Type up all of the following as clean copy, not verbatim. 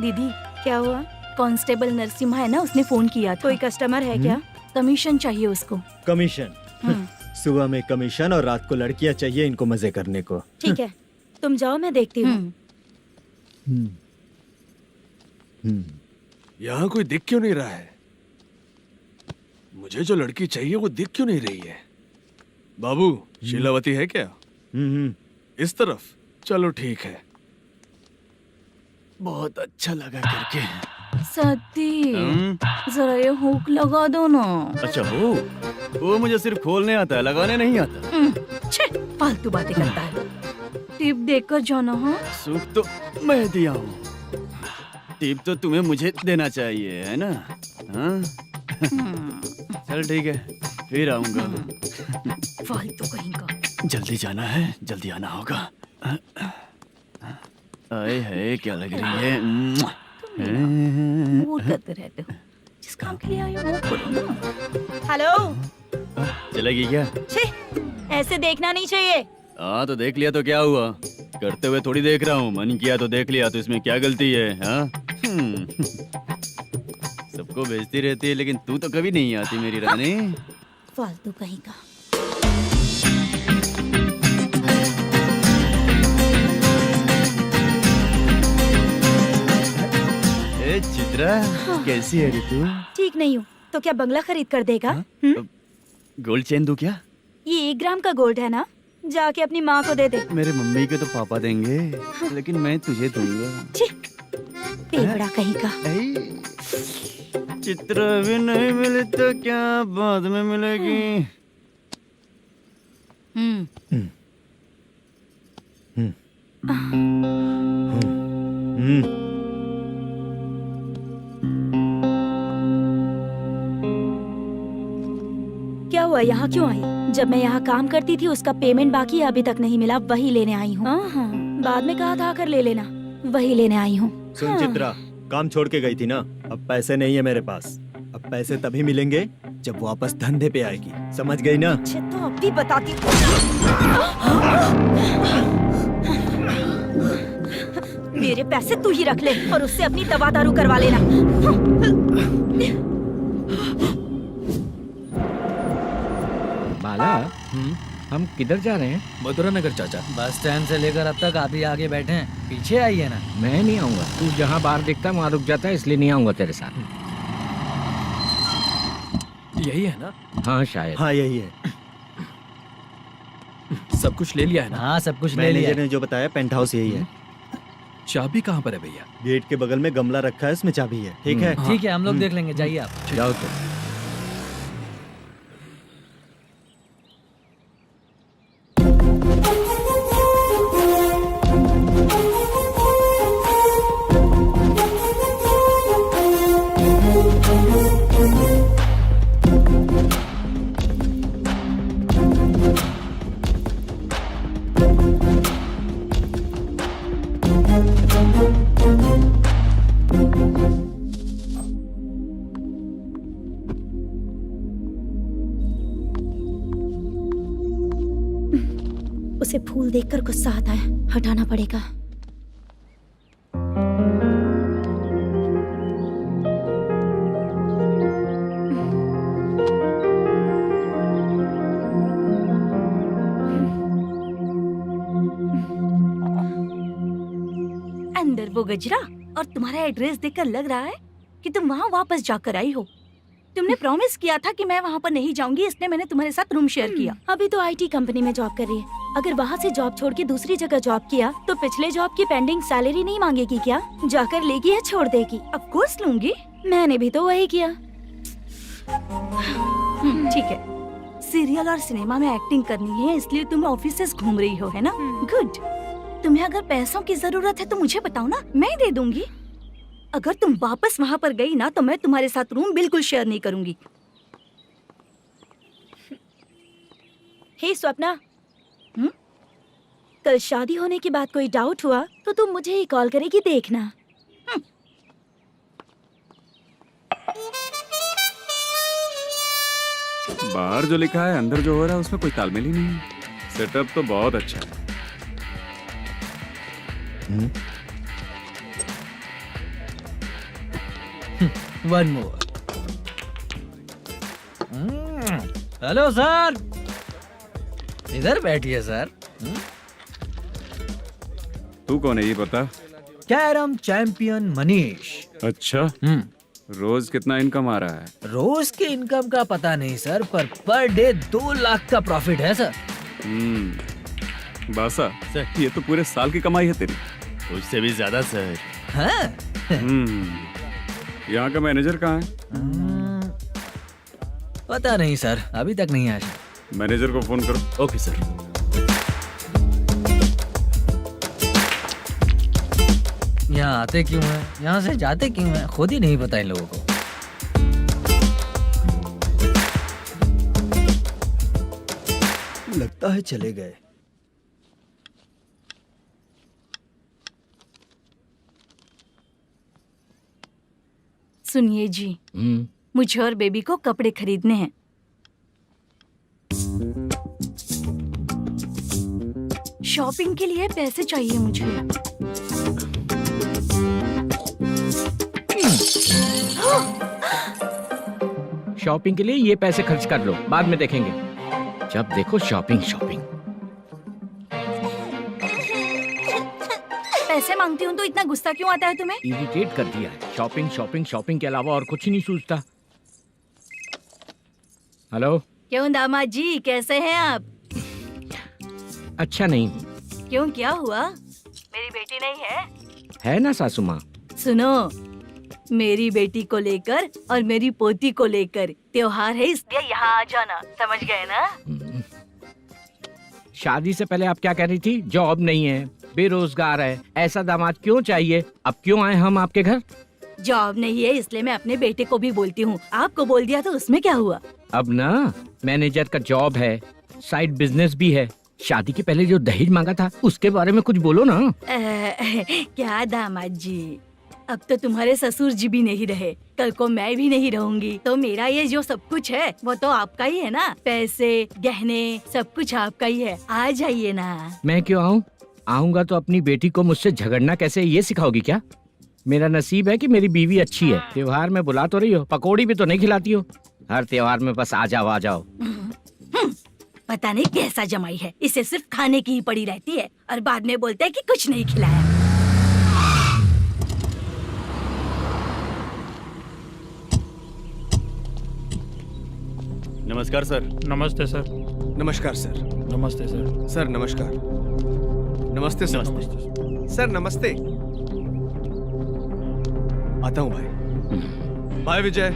दीदी क्या हुआ? कांस्टेबल नरसिम्हा है ना, उसने फोन किया। कोई कस्टमर है क्या? कमीशन चाहिए उसको। कमीशन? सुबह में कमीशन और रात को लड़कियां चाहिए इनको मजे करने को। ठीक है, तुम जाओ, मैं देखती हूँ। यहाँ कोई दिख क्यों नहीं रहा है? मुझे जो लड़की चाहिए वो दिख क्यों नहीं रही है? बाबू, शीलावती है क्या? इस तरफ? चलो ठीक है। बहुत अच्छा लगा करके। सती, जरा ये हुक लगा दो ना। अच्छा वो मुझे सिर्फ खोलने आता है, लगाने नहीं आता। छे, फालतू बातें करता है। टिप देकर जाना। हाँ, सुख तो मैं दिया हूँ, टिप तो तुम्हें मुझे देना चाहिए, है ना? हाँ? चल ठीक है, फिर आऊंगा। फालतू कहीं का। जल्दी जाना है, जल्दी आना होगा। आए है, क्या लग रही है? मूड करते रहते हो। जिस काम के लिए आए हो वो करो ना। हेलो, चलेगी क्या? छे, ऐसे देखना नहीं चाहिए। हाँ तो देख लिया तो क्या हुआ? करते हुए थोड़ी देख रहा हूँ, मन किया तो देख लिया, तो इसमें क्या गलती है? हाँ? सबको भेजती रहती है, लेकिन तू तो कभी नहीं आती मेरी रानी। फालतू कहीं का। ए चित्रा, कैसी है रे तू? ठीक नहीं हूँ तो क्या बंगला खरीद कर देगा? गोल्ड चेन दूं क्या? ये 1 ग्राम का गोल्ड है ना, जाके अपनी माँ को दे दे। मेरे मम्मी के तो पापा देंगे, लेकिन मैं तुझे दूंगा। पेवड़ा कहीं का। चित्रा भी नहीं मिली तो क्या बाद में मिलेगी? क्या हुआ, यहाँ क्यों आई? जब मैं यहाँ काम करती थी उसका पेमेंट बाकी है, अभी तक नहीं मिला, वही लेने आई हूँ। बाद में कहा था आकर ले लेना, वही लेने आई हूँ। सुन चित्रा, काम छोड़ के गई थी ना, अब पैसे नहीं है मेरे पास। अब पैसे तभी मिलेंगे जब वापस धंधे पे आएगी, समझ गई ना? अच्छा तो अब भी बताती। मेरे पैसे तू ही रख ले और उससे अपनी दवा दारू करवा लेना। बाला, हम किधर जा रहे हैं? मथुरा नगर चाचा। बस स्टैंड से लेकर अब तक आप ही आगे बैठे हैं, पीछे आइए ना। मैं नहीं आऊंगा, तू जहाँ बाहर दिखता वहाँ रुक जाता है, इसलिए नहीं आऊंगा तेरे साथ। यही है ना? हाँ शायद। हाँ यही है। सब कुछ ले लिया है ना? हाँ सब कुछ ले लिया। मैनेजर ने जो बताया पेंट हाउस यही है। चाबी कहाँ पर है भैया? गेट के बगल में गमला रखा है, इसमें चाबी है। ठीक है? ठीक है, हम लोग देख लेंगे, जाइए आप। जाओ तो। उसे फूल देखकर गुस्सा आता है, हटाना पड़ेगा। अंदर वो गजरा और तुम्हारा एड्रेस देखकर लग रहा है कि तुम वहाँ वापस जाकर आई हो। तुमने प्रॉमिस किया था कि मैं वहाँ पर नहीं जाऊंगी, इसलिए मैंने तुम्हारे साथ रूम शेयर किया। अभी तो आईटी कंपनी में जॉब कर रही है। अगर वहाँ से जॉब छोड़ के दूसरी जगह जॉब किया तो पिछले जॉब की पेंडिंग सैलरी नहीं मांगेगी क्या? जाकर लेगी या छोड़ देगी? ऑफ कोर्स लूंगी, मैंने भी तो वही किया। ठीक है, सीरियल और सिनेमा में एक्टिंग करनी है, इसलिए तुम ऑफिसेस घूम रही हो, है ना? गुड। तुम्हें अगर पैसों की जरूरत है तो मुझे बताओ ना, मैं दे दूंगी। अगर तुम वापस वहाँ पर गई ना तो मैं तुम्हारे साथ रूम बिल्कुल शेयर नहीं करूंगी। हे स्वप्ना, कल शादी होने की बात कोई डाउट हुआ तो तुम मुझे ही कॉल करेगी, देखना। बाहर जो लिखा है अंदर जो हो रहा है उसमें कोई तालमेल ही नहीं है। सेटअप तो बहुत अच्छा है, वन मोर। हेलो सर, इधर बैठिए सर। तू कौन है ये बता। Carrom champion Manish. अच्छा, रोज कितना इनकम आ रहा है। रोज के इनकम का पता नहीं सर, पर डे 2 लाख का प्रॉफिट है सर। बासा ये तो पूरे साल की कमाई है तेरी। उससे भी ज्यादा सर। हाँ? यहाँ का मैनेजर कहाँ है। पता नहीं सर, अभी तक नहीं आया। मैनेजर को फोन करो। Okay sir. यहाँ आते क्यों हैं, यहाँ से जाते क्यों हैं, खुद ही नहीं पता इन लोगों को। लगता है चले गए। सुनिए जी, मुझे और बेबी को कपड़े खरीदने हैं। शॉपिंग के लिए पैसे चाहिए मुझे। शॉपिंग के लिए ये पैसे खर्च कर लो, बाद में देखेंगे। जब देखो शॉपिंग शॉपिंग। पैसे मांगती हूँ तो इतना गुस्सा क्यों आता है तुम्हें? इरिटेट कर दिया है। शॉपिंग शॉपिंग शॉपिंग के अलावा और कुछ नहीं सूझता। हेलो। क्यों दामाद जी, कैसे हैं आप? अच्छा नहीं। क्यों, क्या हुआ? मेरी बेटी नहीं है? है ना सासू माँ। सुनो, मेरी बेटी को लेकर और मेरी पोती को लेकर त्योहार है, इसलिए यहाँ आ जाना, समझ गए ना? शादी से पहले आप क्या कह रही थी? जॉब नहीं है, बेरोजगार है, ऐसा दामाद क्यों चाहिए? अब क्यों आए हम आपके घर? जॉब नहीं है इसलिए मैं अपने बेटे को भी बोलती हूँ। आपको बोल दिया तो उसमें क्या हुआ? अब ना मैनेजर का जॉब है, साइड बिजनेस भी है। शादी के पहले जो दहेज मांगा था उसके बारे में कुछ बोलो ना। क्या दामाद जी, अब तो तुम्हारे ससुर जी भी नहीं रहे, कल को मैं भी नहीं रहूंगी, तो मेरा ये जो सब कुछ है वो तो आपका ही है ना। पैसे, गहने, सब कुछ आपका ही है। आ जाइए ना। मैं क्यों आऊँ? आऊंगा तो अपनी बेटी को मुझसे झगड़ना कैसे ये सिखाओगी क्या? मेरा नसीब है कि मेरी बीवी अच्छी है। त्योहार में बुला तो रही हो, पकौड़ी भी तो नहीं खिलाती हो। हर त्योहार में बस आ जाओ आ जाओ। पता नहीं कैसा जमाई है, इसे सिर्फ खाने की ही पड़ी रहती है और बाद में बोलते हैं कि कुछ नहीं खिलाया। नमस्कार सर। नमस्ते सर। नमस्कार सर। नमस्ते सर। सर नमस्कार। नमस्ते सर। सर नमस्ते। आता हूँ भाई। बाय विजय।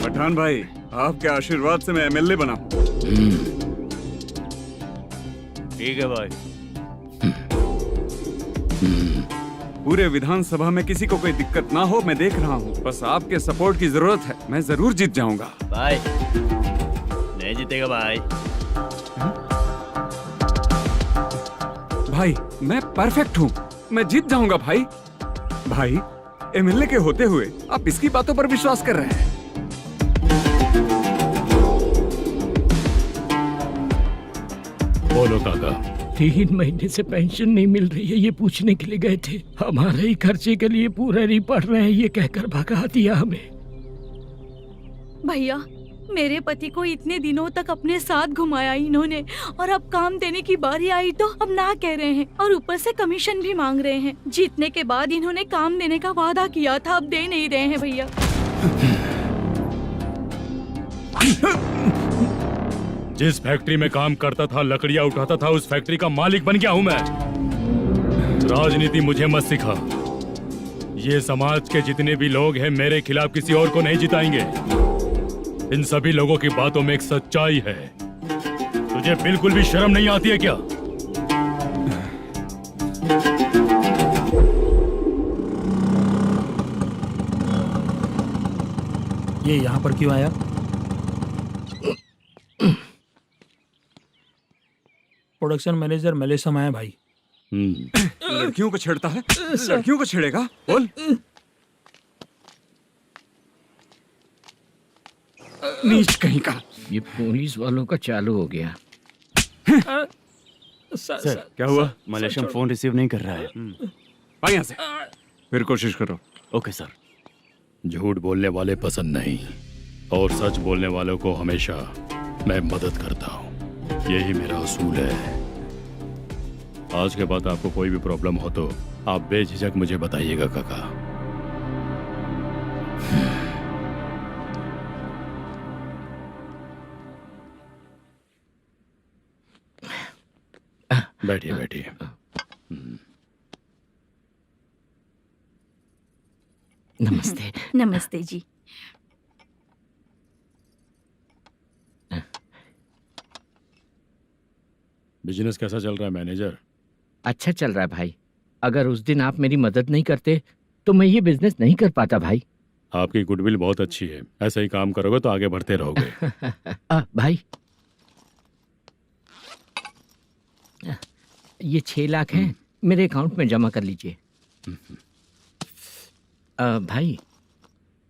पठान भाई, आपके आशीर्वाद से मैं एमएलए बना हूँ। ठीक है भाई। पूरे विधानसभा में किसी को कोई दिक्कत ना हो, मैं देख रहा हूँ। बस आपके सपोर्ट की जरूरत है, मैं जरूर जीत जाऊंगा। भाई नहीं जीतेगा भाई। भाई मैं परफेक्ट हूँ, मैं जीत जाऊंगा भाई। भाई एमएलए के होते हुए आप इसकी बातों पर विश्वास कर रहे हैं। बोलो काका। 3 महीने से पेंशन नहीं मिल रही है, ये पूछने के लिए गए थे। हमारे ही खर्चे के लिए पूरा नहीं पड़ रहे हैं, ये कहकर भगा दिया हमें। भैया, मेरे पति को इतने दिनों तक अपने साथ घुमाया इन्होंने, और अब काम देने की बारी आई तो अब ना कह रहे हैं और ऊपर से कमीशन भी मांग रहे हैं। जीतने के बाद इन्होंने काम देने का वादा किया था, अब दे नहीं रहे हैं भैया। जिस फैक्ट्री में काम करता था, लकड़ियां उठाता था, उस फैक्ट्री का मालिक बन गया हूं मैं। राजनीति मुझे मत सिखा। ये समाज के जितने भी लोग हैं मेरे खिलाफ किसी और को नहीं जिताएंगे। इन सभी लोगों की बातों में एक सच्चाई है। तुझे बिल्कुल भी शर्म नहीं आती है क्या? ये यहाँ पर क्यों आया? प्रोडक्शन मैनेजर मलेशम आया भाई। लड़कियों को छेड़ता है, लड़कियों को छेड़ेगा? बोल। नीच कहीं का। ये पुलिस वालों का चालू हो गया। सर क्या हुआ? मलेशियन फोन रिसीव नहीं कर रहा है। भाई यहाँ से फिर कोशिश करो। Okay sir. झूठ बोलने वाले पसंद नहीं और सच बोलने वालों को हमेशा मैं मदद करता हूँ, यही मेरा असूल है। आज के बाद आपको कोई भी प्रॉब्लम हो तो आप बेझिझक मुझे बताइएगा काका। बैठिए बैठिए। नमस्ते। नमस्ते जी। बिजनेस कैसा चल रहा है मैनेजर? अच्छा चल रहा है भाई। अगर उस दिन आप मेरी मदद नहीं करते तो मैं ये बिजनेस नहीं कर पाता भाई। आपकी गुडविल बहुत अच्छी है, ऐसा ही काम करोगे तो आगे बढ़ते रहोगे। भाई ये 6 लाख हैं, मेरे अकाउंट में जमा कर लीजिए। भाई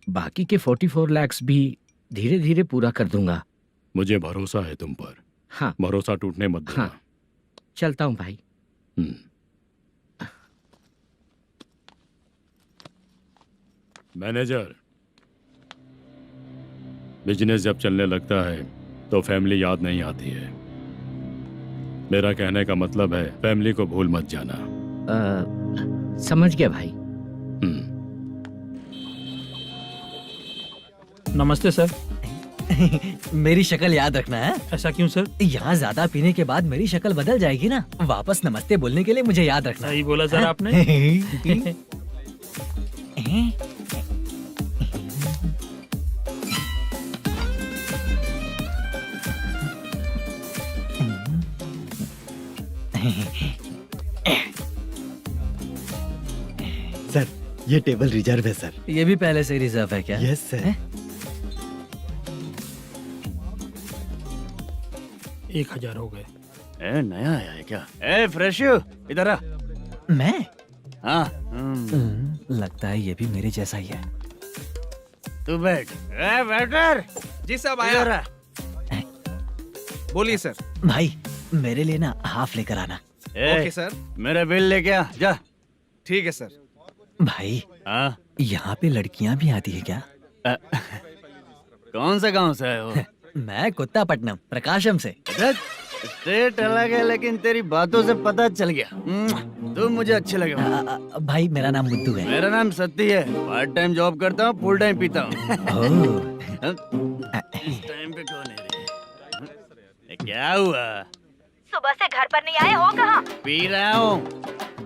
बाकी के 44 लाख भी धीरे धीरे पूरा कर दूंगा। मुझे भरोसा है तुम पर। हाँ भरोसा टूटने मत देना। हाँ चलता हूँ भाई। मैनेजर, बिजनेस जब चलने लगता है तो फैमिली याद नहीं आती है। मेरा कहने का मतलब है फैमिली को भूल मत जाना। समझ गया भाई। नमस्ते सर। मेरी शक्ल याद रखना है। ऐसा क्यों सर? यहाँ ज्यादा पीने के बाद मेरी शक्ल बदल जाएगी ना। वापस नमस्ते बोलने के लिए मुझे याद रखना। सही बोला सर आपने। सर ये टेबल रिजर्व है सर। ये भी पहले से रिजर्व है क्या? Yes sir. 1000 हो गए। ए नया आया है क्या? ए फ्रेश इधर आ। मैं? हाँ लगता है ये भी मेरे जैसा ही है। तू बैठ। ए वेटर जी साहब इधर आ। बोलिए सर। भाई मेरे लिए ना हाफ लेकर आना। Okay sir. मेरा बिल लेके आ जा। ठीक है सर। भाई हाँ यहाँ पे लड़कियाँ भी आती है क्या? कौन सा गांव से है वो? मैं कुत्तापट्टनम प्रकाशम से। स्टेट अलग है लेकिन तेरी बातों से पता चल गया। तू मुझे अच्छे लगे। भाई मेरा नाम मुद्दू है। मेरा नाम सत्ती है। पार्ट टाइम जॉब करता हूँ, फुल टाइम पीता हूँ। इस टाइम पे कौन है रे? क्या हुआ? सुबह से घर पर नहीं आए हो? कहाँ? पी रहा हूँ।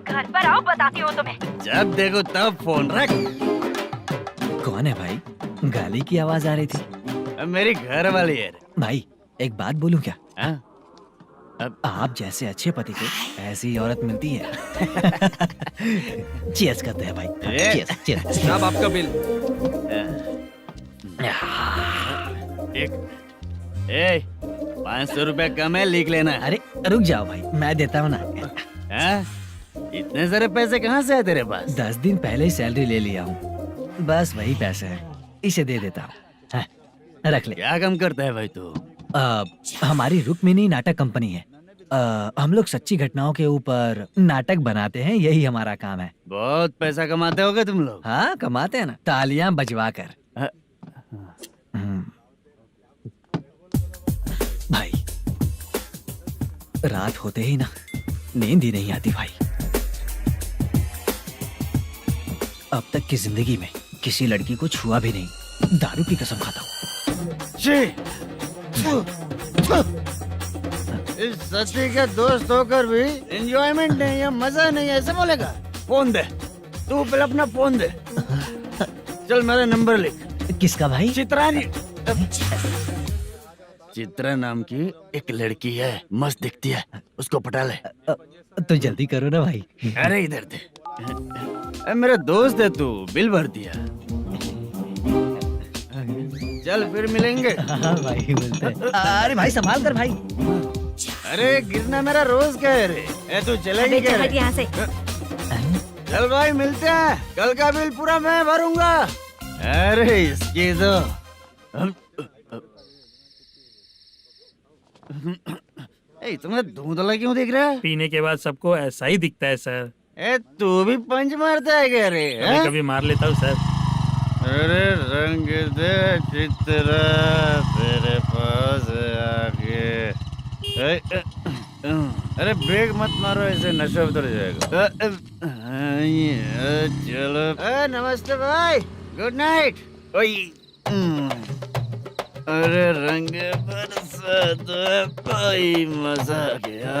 घर पर आओ, बताती हूँ तुम्हें। जब देखो तब फोन रख। कौन है भाई? गाली की आवाज आ रही थी। मेरी घर वाली है। भाई एक बात बोलूं क्या? अब आप जैसे अच्छे पति को ऐसी औरत मिलती है। चीयर्स करते हैं भाई। Cheers cheers. साहब आपका बिल। एक 500 रुपया कम है, लिख लेना। अरे रुक जाओ भाई, मैं देता हूँ ना। इतने सारे पैसे कहाँ से है तेरे पास? 10 दिन पहले ही सैलरी ले लिया हूँ, बस वही पैसे हैं, इसे दे देता हूँ। रख ले। क्या काम करता है भाई तू? हमारी रुक्मिनी नाटक कंपनी है। हम लोग सच्ची घटनाओं के ऊपर नाटक बनाते हैं, यही हमारा काम है। बहुत पैसा कमाते होगे तुम लोग। हाँ कमाते हैं ना, तालियां बजवा कर। भाई रात होते ही ना नींद ही नहीं आती भाई। अब तक की जिंदगी में किसी लड़की को छुआ भी नहीं, दारू की कसम खाता हूँ। इस सच्ची के दोस्त होकर भी एंजॉयमेंट नहीं है, मजा नहीं है, ऐसे बोलेगा? फोन दे, तू पहले अपना फोन दे। चल मेरा नंबर लिख। किसका भाई? चित्रानी। चित्रा नाम की एक लड़की है, मस्त दिखती है, उसको पटा ले। तो जल्दी करो ना भाई। अरे इधर दे। मेरा दोस्त है तू, बिल भर दिया। चल फिर मिलेंगे। हाँ भाई मिलते हैं। अरे भाई संभाल कर भाई। अरे गिरना मेरा रोज का है रे। तू चलेगी क्या रे? यहाँ से। चल भाई मिलते हैं, कल का बिल पूरा मैं भरूंगा। अरे इसकी तो ए, तुम्हें धुंधला क्यों दिख रहा है? पीने के बाद सबको ऐसा ही दिखता है सर। ए, तू भी पंच मारता है क्या रे? कभी कभी मार लेता हूँ सर। अरे रंग दे चित्रा तेरे पास आके। अरे ब्रेक मत मारो, ऐसे नशा उतर जाएगा। चलो। नमस्ते भाई, गुड नाइट। अरे रंग बरसात भाई, मजा आ गया।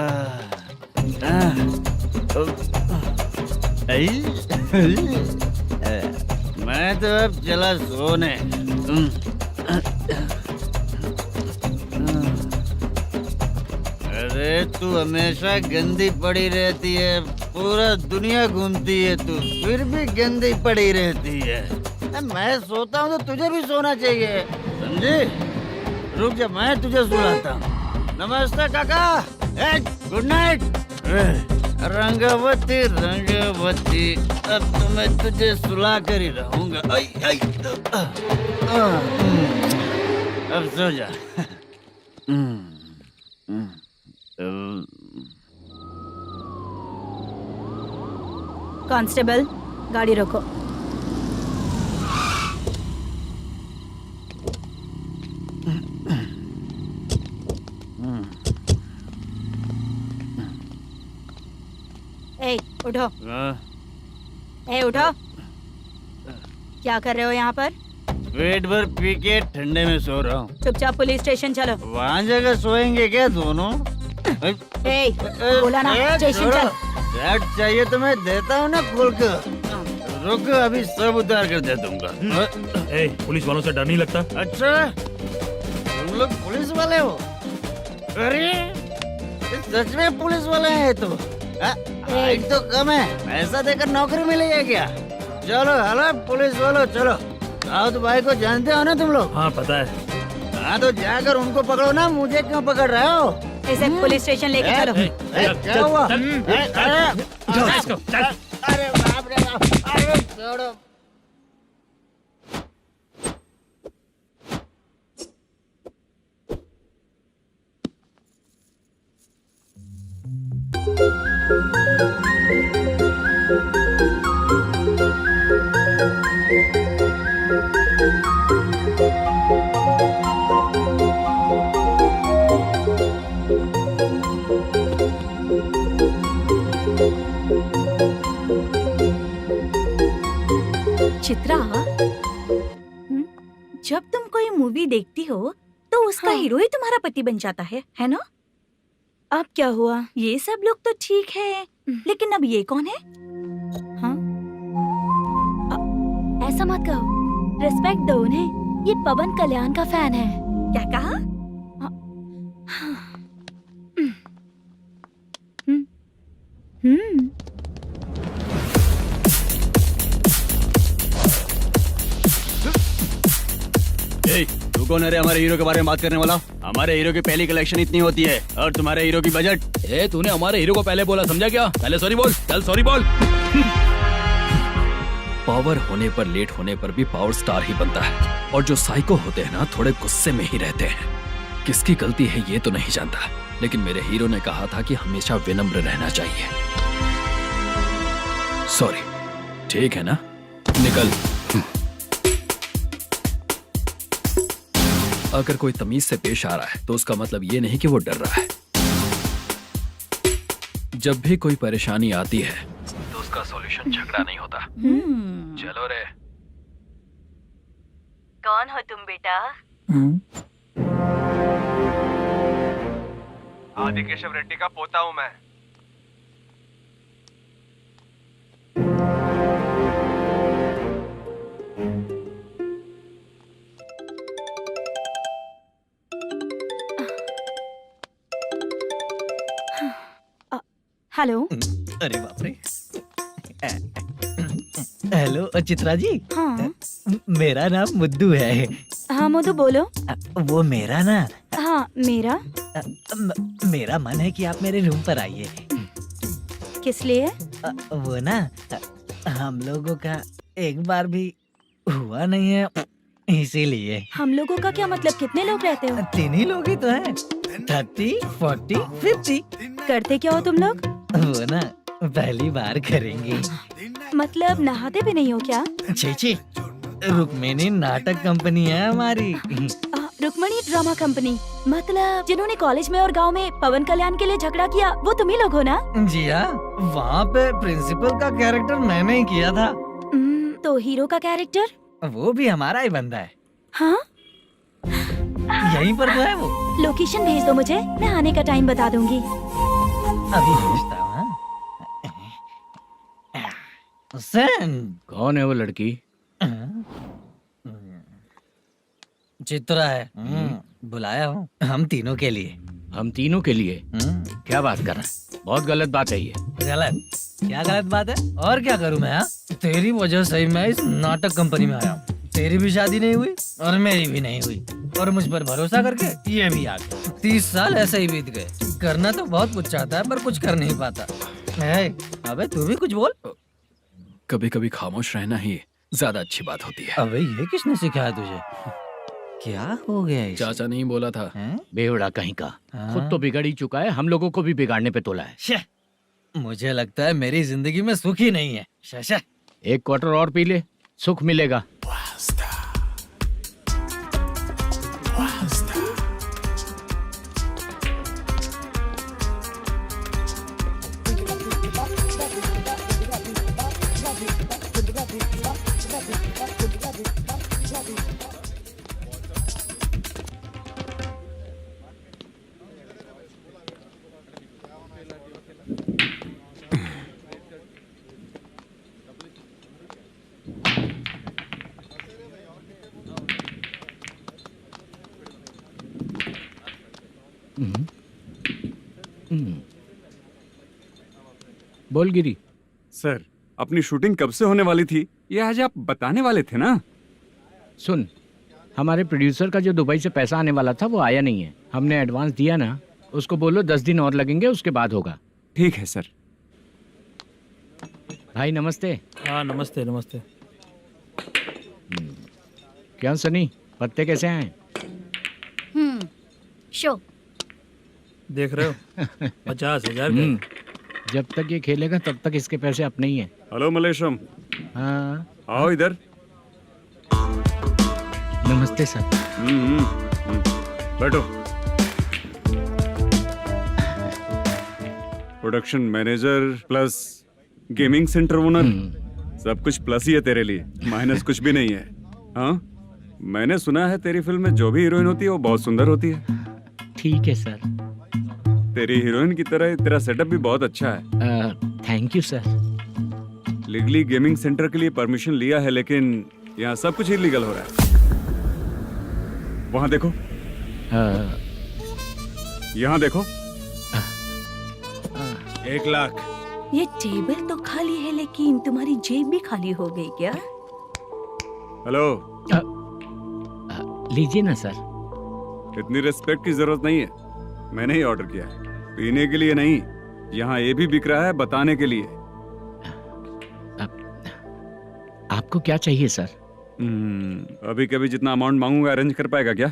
मैं तो अब चला सोने। अरे तू हमेशा गंदी पड़ी रहती है, पूरा दुनिया घूमती है तू, फिर भी गंदी पड़ी रहती है। मैं सोता हूँ तो तुझे भी सोना चाहिए, समझे? रुक जा, मैं तुझे सुलाता हूँ। नमस्ते काका, गुड नाइट। रंगवती रंगवती, अब तो मैं तुझे सुला कर ही रहूंगा। अब सो जा। कांस्टेबल, गाड़ी रोको। ए, उठो। ए, उठो। क्या कर रहे हो यहाँ पर? पेट भर पी के ठंडे में सो रहा हूँ। चुपचाप पुलिस स्टेशन चलो। वहाँ जगह सोएंगे क्या दोनों? ए, बोला ना, स्टेशन चल। शर्ट चाहिए तो मैं देता हूँ ना खोल कर। रुक, अभी सब उतार कर दे दूंगा। ए, पुलिस वालों से डर नहीं लगता? अच्छा, तुम लोग पुलिस वाले हो? अरे सच में पुलिस वाले हैं तो? हाइट तो कम है, पैसा देकर नौकरी मिलेगी क्या? चलो हेलो पुलिस वालों, चलो। राउत भाई को जानते हो ना तुम लोग? हाँ पता है। हाँ तो जाकर उनको पकड़ो ना, मुझे क्यों पकड़ रहे हो? इसे पुलिस स्टेशन लेके चलो। क्या हुआ? चल। अरे बाप रे बाप, अरे छोड़ो। चित्रा, जब तुम कोई मूवी देखती हो तो उसका हीरो ही तुम्हारा पति बन जाता है ना? अब क्या हुआ? ये सब लोग तो ठीक है, लेकिन अब ये कौन है? हाँ? ऐसा मत कहो, रिस्पेक्ट दो उन्हें। ये पवन कल्याण का फैन है। क्या कहा? तू कौन है रे हमारे हीरो के बारे में बात करने वाला? हमारे हीरो की पहली कलेक्शन इतनी होती है और तुम्हारे हीरो की बजट। तूने हमारे हीरो को पहले बोला, समझा क्या? पहले सॉरी बोल, चल सॉरी बोल। पावर होने पर, लेट होने पर भी पावर स्टार ही बनता है। और जो साइको होते हैं ना, थोड़े गुस्से में ही रहते हैं। किसकी गलती है ये तो नहीं जानता, लेकिन मेरे हीरो ने कहा था कि हमेशा विनम्र रहना चाहिए। सॉरी, ठीक है ना? निकल। अगर कोई तमीज से पेश आ रहा है तो उसका मतलब ये नहीं कि वो डर रहा है। जब भी कोई परेशानी आती है तो उसका सॉल्यूशन झगड़ा नहीं होता। चलो रे। कौन हो तुम बेटा? आदि केशव रेड्डी का पोता हूँ मैं। हेलो। अरे बाप रे। हेलो चित्रा जी। हाँ। मेरा नाम मुद्दू है। हाँ मधु बोलो। वो मेरा ना। हाँ मेरा। मेरा मन है कि आप मेरे रूम पर आइए। किस लिए? वो ना, हम लोगों का एक बार भी हुआ नहीं है इसीलिए हम लोगों का क्या मतलब, कितने लोग रहते हो? 3 ही लोग ही तो हैं। 30, 40, 50। करते क्या हो तुम लोग? वो ना पहली बार करेंगे। मतलब नहाते भी नहीं हो क्या? छी, रुक्मिणी नाटक कंपनी है हमारी। रुक्मणी ड्रामा कंपनी, मतलब जिन्होंने कॉलेज में और गांव में पवन कल्याण के लिए झगड़ा किया, वो तुम ही लोग हो ना? जी हाँ, वहाँ पे प्रिंसिपल का कैरेक्टर मैंने ही किया था। तो हीरो का कैरेक्टर? वो भी हमारा ही बंदा है। हाँ, यहीं पर तो है वो। लोकेशन भेज दो मुझे, मैं आने का टाइम बता दूंगी। अभी भेजता हूँ। सेंड। कौन है वो लड़की? चित्रा है। बुलाया हूँ हम तीनों के लिए। हम तीनों के लिए? क्या बात कर रहा है? बहुत गलत बात है ये। गलत? क्या गलत बात है? और क्या करूँ मैं? तेरी वजह से ही मैं इस नाटक कंपनी में आया हूँ। तेरी भी शादी नहीं हुई और मेरी भी नहीं हुई, और मुझ पर भरोसा करके ये भी आ गया। 30 साल ऐसे ही बीत गए। करना तो बहुत कुछ चाहता है पर कुछ कर नहीं पाता। अबे तू भी कुछ बोल। कभी कभी खामोश रहना ही ज्यादा अच्छी बात होती है। अबे ये किसने सिखाया तुझे? क्या हो गया इसे? चाचा नहीं बोला था। बेवड़ा कहीं का। खुद तो बिगड़ ही चुका है, हम लोगों को भी बिगाड़ने पे तोला है। मुझे लगता है मेरी जिंदगी में सुख ही नहीं है। शशा, 1 क्वार्टर और पी ले, सुख मिलेगा। बोल गिरी। सर, अपनी शूटिंग कब से होने वाली थी, ये आज आप बताने वाले थे ना? सुन, हमारे प्रोड्यूसर का जो दुबई से पैसा आने वाला था वो आया नहीं है। हमने एडवांस दिया ना, उसको बोलो 10 दिन और लगेंगे, उसके बाद होगा। ठीक है सर। भाई नमस्ते। हाँ नमस्ते नमस्ते। क्या सनी, पत्ते कैसे आए? शो देख रहे हो 50,000 का। जब तक ये खेलेगा तब तक इसके पैसे अपने ही हैं। हेलो मलेशम। हाँ, आओ इधर। नमस्ते सर। बैठो। Production manager plus gaming centre owner, सब कुछ प्लस ही है तेरे लिए, माइनस कुछ भी नहीं है। हाँ, मैंने सुना है तेरी फिल्म में जो भी हीरोइन होती है वो बहुत सुंदर होती है। ठीक है सर। तेरी हीरोइन की तरह तेरा सेटअप भी बहुत अच्छा है। Thank you sir. Legally gaming centre के लिए परमिशन लिया है, लेकिन यहाँ सब कुछ इलीगल हो रहा है। वहाँ देखो, यहाँ देखो। 1 लाख। ये टेबल तो खाली है, लेकिन तुम्हारी जेब भी खाली हो गई क्या? हेलो। लीजिए ना सर। इतनी रिस्पेक्ट की जरूरत नहीं है, मैंने ही ऑर्डर किया है। पीने के लिए नहीं, यहाँ ये भी बिक रहा है बताने के लिए। आपको क्या चाहिए सर? अभी कभी जितना अमाउंट मांगूंगा अरेंज कर पाएगा क्या?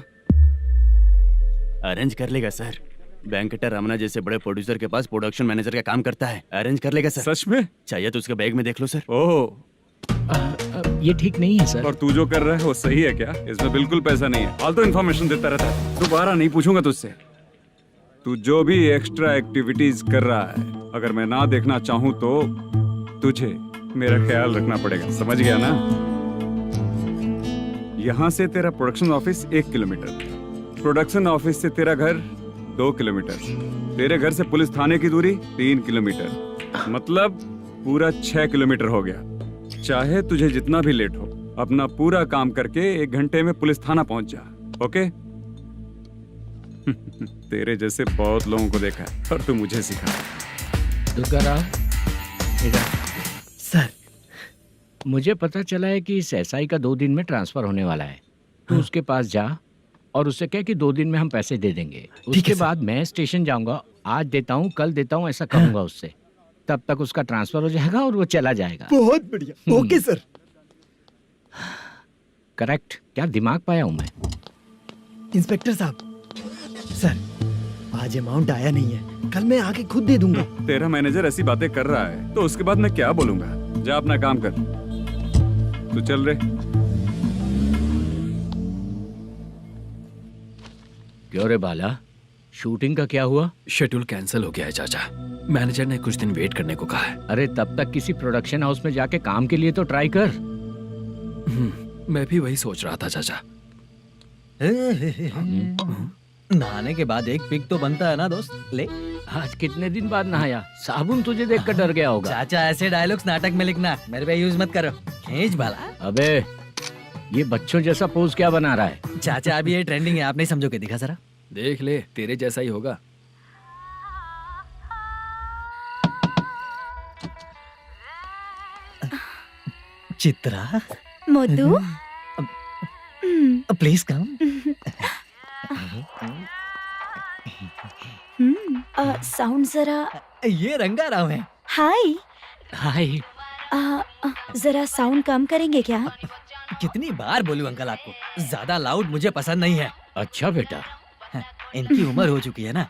अरेंज कर लेगा सर। वेंकटर रमना जैसे बड़े प्रोड्यूसर के पास प्रोडक्शन मैनेजर का काम करता है, अरेंज कर लेगा सर। सच में? चाहिए तो उसके बैग में देख लो सर। ओह, ये ठीक नहीं है सर। और तू जो कर रहा है वो सही है क्या? इसमें बिल्कुल पैसा नहीं है, फालतू इन्फॉर्मेशन देता रहता है। दोबारा नहीं पूछूंगा तुझसे। तू जो भी एक्स्ट्रा एक्टिविटीज कर रहा है, अगर मैं ना देखना चाहूँ तो तुझे मेरा ख्याल रखना पड़ेगा, समझ गया ना? यहाँ से तेरा production office 1 kilometre, production office से तेरा घर 2 किलोमीटर, तेरे घर से पुलिस थाने की दूरी 3 किलोमीटर, मतलब पूरा 6 किलोमीटर हो गया। चाहे तुझे जितना भी लेट हो, अपना पूरा काम करके 1 घंटे में पुलिस थाना पहुंच जा, ओके? तेरे जैसे बहुत लोगों को देखा है और तू मुझे सिखा। सर, मुझे पता चला है कि इस एसआई का 2 दिन में ट्रांसफर होने वाला है। तो उसके पास जा और उससे कह कि 2 दिन में हम पैसे दे देंगे। उसके बाद मैं स्टेशन जाऊंगा, आज देता हूँ कल देता हूँ ऐसा कहूंगा उससे। तब तक उसका ट्रांसफर हो जाएगा और वो चला जाएगा। बहुत बढ़िया। Okay sir. करेक्ट, क्या दिमाग पाया हूँ मैं। इंस्पेक्टर साहब, सर आज अमाउंट आया नहीं है, कल मैं आके खुद दे दूंगा। तेरा मैनेजर ऐसी बातें कर रहा है तो उसके बाद मैं क्या बोलूंगा? जा अपना काम कर। तू चल रे। क्यों रे बाला, शूटिंग का क्या हुआ? शेड्यूल कैंसिल हो गया है चाचा। मैनेजर ने कुछ दिन वेट करने को कहा है। अरे तब तक किसी प्रोडक्शन हाउस में जाके काम के लिए तो ट्राई कर। मैं भी वही सोच रहा था चाचा। नहाने के बाद एक पिक तो बनता है ना दोस्त। ले, आज कितने दिन बाद नहाया? साबुन तुझे देखकर डर गया होगा। चाचा ऐसे डायलॉग्स नाटक में लिखना, मेरे पे यूज मत करो। खींच बाला। अबे ये बच्चों जैसा पोज क्या बना रहा है? चाचा अभी ये ट्रेंडिंग है, आप नहीं समझोगे, दिखा जरा। देख ले, तेरे जैसा ही होगा। Chitra, Modu, please come. Sound जरा। ये रंगाराव है। हाय। हाय। जरा साउंड कम करेंगे क्या? कितनी बार बोलूं अंकल आपको, ज्यादा लाउड मुझे पसंद नहीं है। अच्छा बेटा, इनकी उम्र हो चुकी है ना।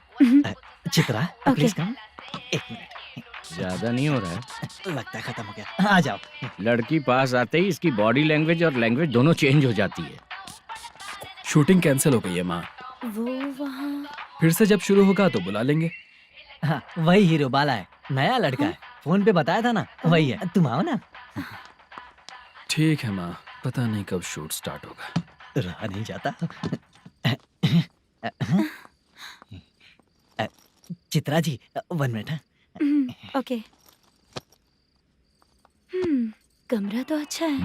Chitra, please come. एक मिनट, ज्यादा नहीं हो रहा है? लगता है खत्म हो गया। आ जाओ। लड़की पास आते ही इसकी बॉडी लैंग्वेज और लैंग्वेज दोनों चेंज हो जाती है। शूटिंग कैंसिल हो गई है माँ। वो वहाँ। फिर से जब शुरू होगा तो बुला लेंगे। हाँ, वही हीरो बाला है, नया लड़का है। फोन पे बताया था ना, वही है। तुम आओ ना। ठीक है माँ, पता नहीं कब शूट स्टार्ट होगा। रहा नहीं जाता। चित्रा जी, 1 मिनट। ओके। कमरा तो अच्छा है।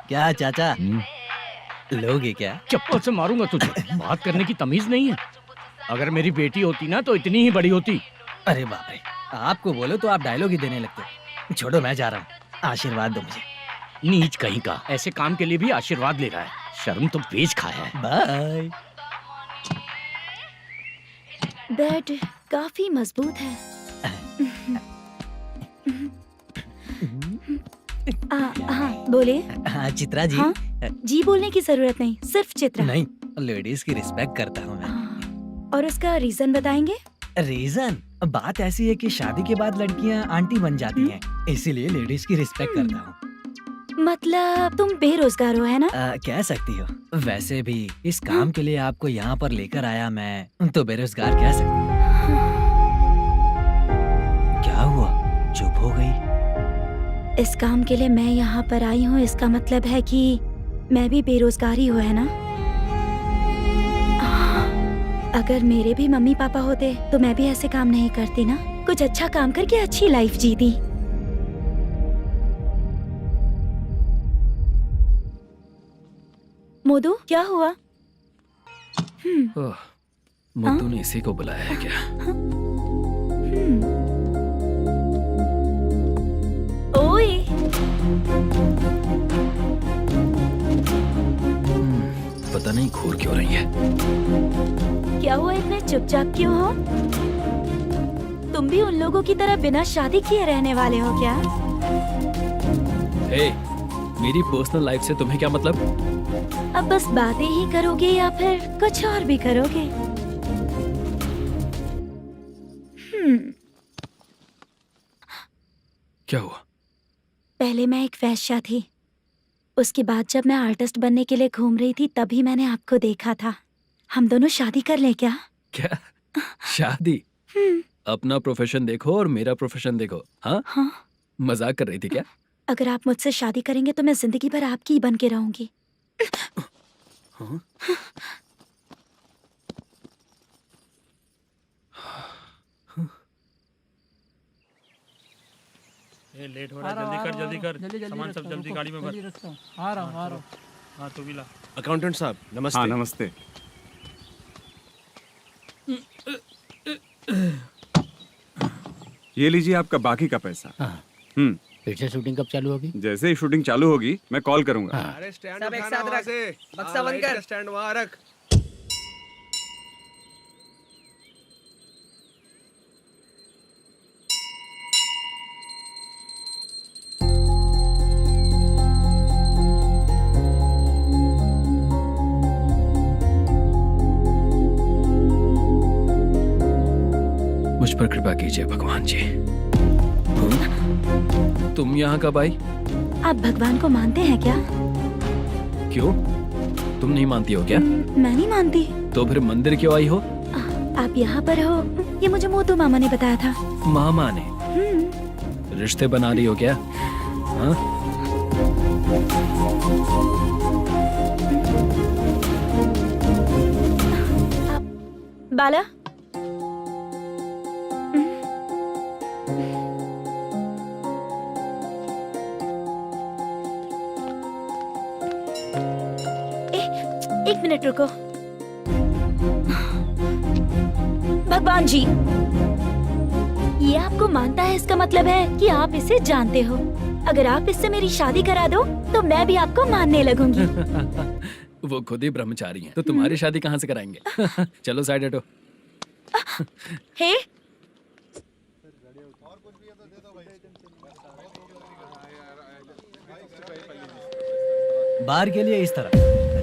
क्या चाचा, लोगे क्या? चप्पल से मारूंगा तुझे। बात करने की तमीज नहीं है। अगर मेरी बेटी होती ना तो इतनी ही बड़ी होती। अरे बाप रे, आपको बोलो तो आप डायलॉग ही देने लगते। छोड़ो, मैं जा रहा हूँ, आशीर्वाद दो मुझे। नीच कहीं का, ऐसे काम के लिए भी आशीर्वाद ले रहा है। शर्म तो बेच खाया है। बाय। बेड काफी मजबूत है। हाँ बोले। हाँ चित्रा जी। हाँ? जी बोलने की जरूरत नहीं, सिर्फ चित्रा। नहीं, लेडीज की रिस्पेक्ट करता हूँ मैं। और उसका रीजन बताएंगे? रीजन? बात ऐसी है कि शादी के बाद लड़कियाँ आंटी बन जाती हैं, इसीलिए लेडीज की रिस्पेक्ट करता हूँ। मतलब तुम बेरोजगार हो, है ना? कह सकती हो। वैसे भी इस काम के लिए आपको यहाँ पर लेकर आया मैं, तो बेरोजगार कह सकती हूँ। क्या हुआ, चुप हो गई? इस काम के लिए मैं यहाँ पर आई हूँ, इसका मतलब है कि मैं भी बेरोजगार ही हूँ, है ना? अगर मेरे भी मम्मी पापा होते तो मैं भी ऐसे काम नहीं करती ना। कुछ अच्छा काम करके अच्छी लाइफ जीती। मोदू, क्या हुआ? मुद्दू ने इसी को बुलाया है क्या? ओए। पता नहीं घूर क्यों रही है। क्या हुआ, इतने चुपचाप क्यों हो? तुम भी उन लोगों की तरह बिना शादी किए रहने वाले हो क्या? हे, मेरी पर्सनल लाइफ से तुम्हें क्या मतलब? अब बस बातें ही करोगे या फिर कुछ और भी करोगे? क्या हुआ? पहले मैं एक वेश्या थी, उसके बाद जब मैं आर्टिस्ट बनने के लिए घूम रही थी तभी मैंने आपको देखा था। हम दोनों शादी कर ले क्या? क्या शादी? अपना प्रोफेशन देखो और मेरा प्रोफेशन देखो। हाँ? हाँ। मजाक कर रही थी क्या? अगर आप मुझसे शादी करेंगे तो मैं जिंदगी भर आपकी ही बन के रहूंगी। हाँ? ये लेट हो रहा है, जल्दी कर। सामान सब जल्दी गाड़ी में भर। आ रहा हूँ। हाँ तू भी ला। अकाउंटेंट साहब नमस्ते। हाँ नमस्ते। ये लीजिए आपका बाकी का पैसा। फिर से शूटिंग कब चालू होगी? जैसे ही शूटिंग चालू होगी मैं कॉल करूंगा। अरे स्टैंड सब एक उठाना साथ वहाँ रख। से। बक्सा बंद कर। स्टैंड वहाँ रख। पर कृपा कीजिए भगवान जी। तुम यहाँ कब आई? आप भगवान को मानते हैं क्या? क्यों, तुम नहीं मानती हो क्या? मैं नहीं मानती। तो फिर मंदिर क्यों आई हो? आप यहाँ पर हो ये मुझे मोटू मामा ने बताया था। मामा ने? रिश्ते बना रही हो क्या? हाँ? बाला, एक मिनट रुको। भगवान जी, ये आपको मानता है, इसका मतलब है कि आप इसे जानते हो। अगर आप इससे मेरी शादी करा दो तो मैं भी आपको मानने लगूंगी। वो खुद ही ब्रह्मचारी हैं, तो तुम्हारी शादी कहाँ से कराएंगे? चलो साइड हटो। हे, बार के लिए इस तरफ,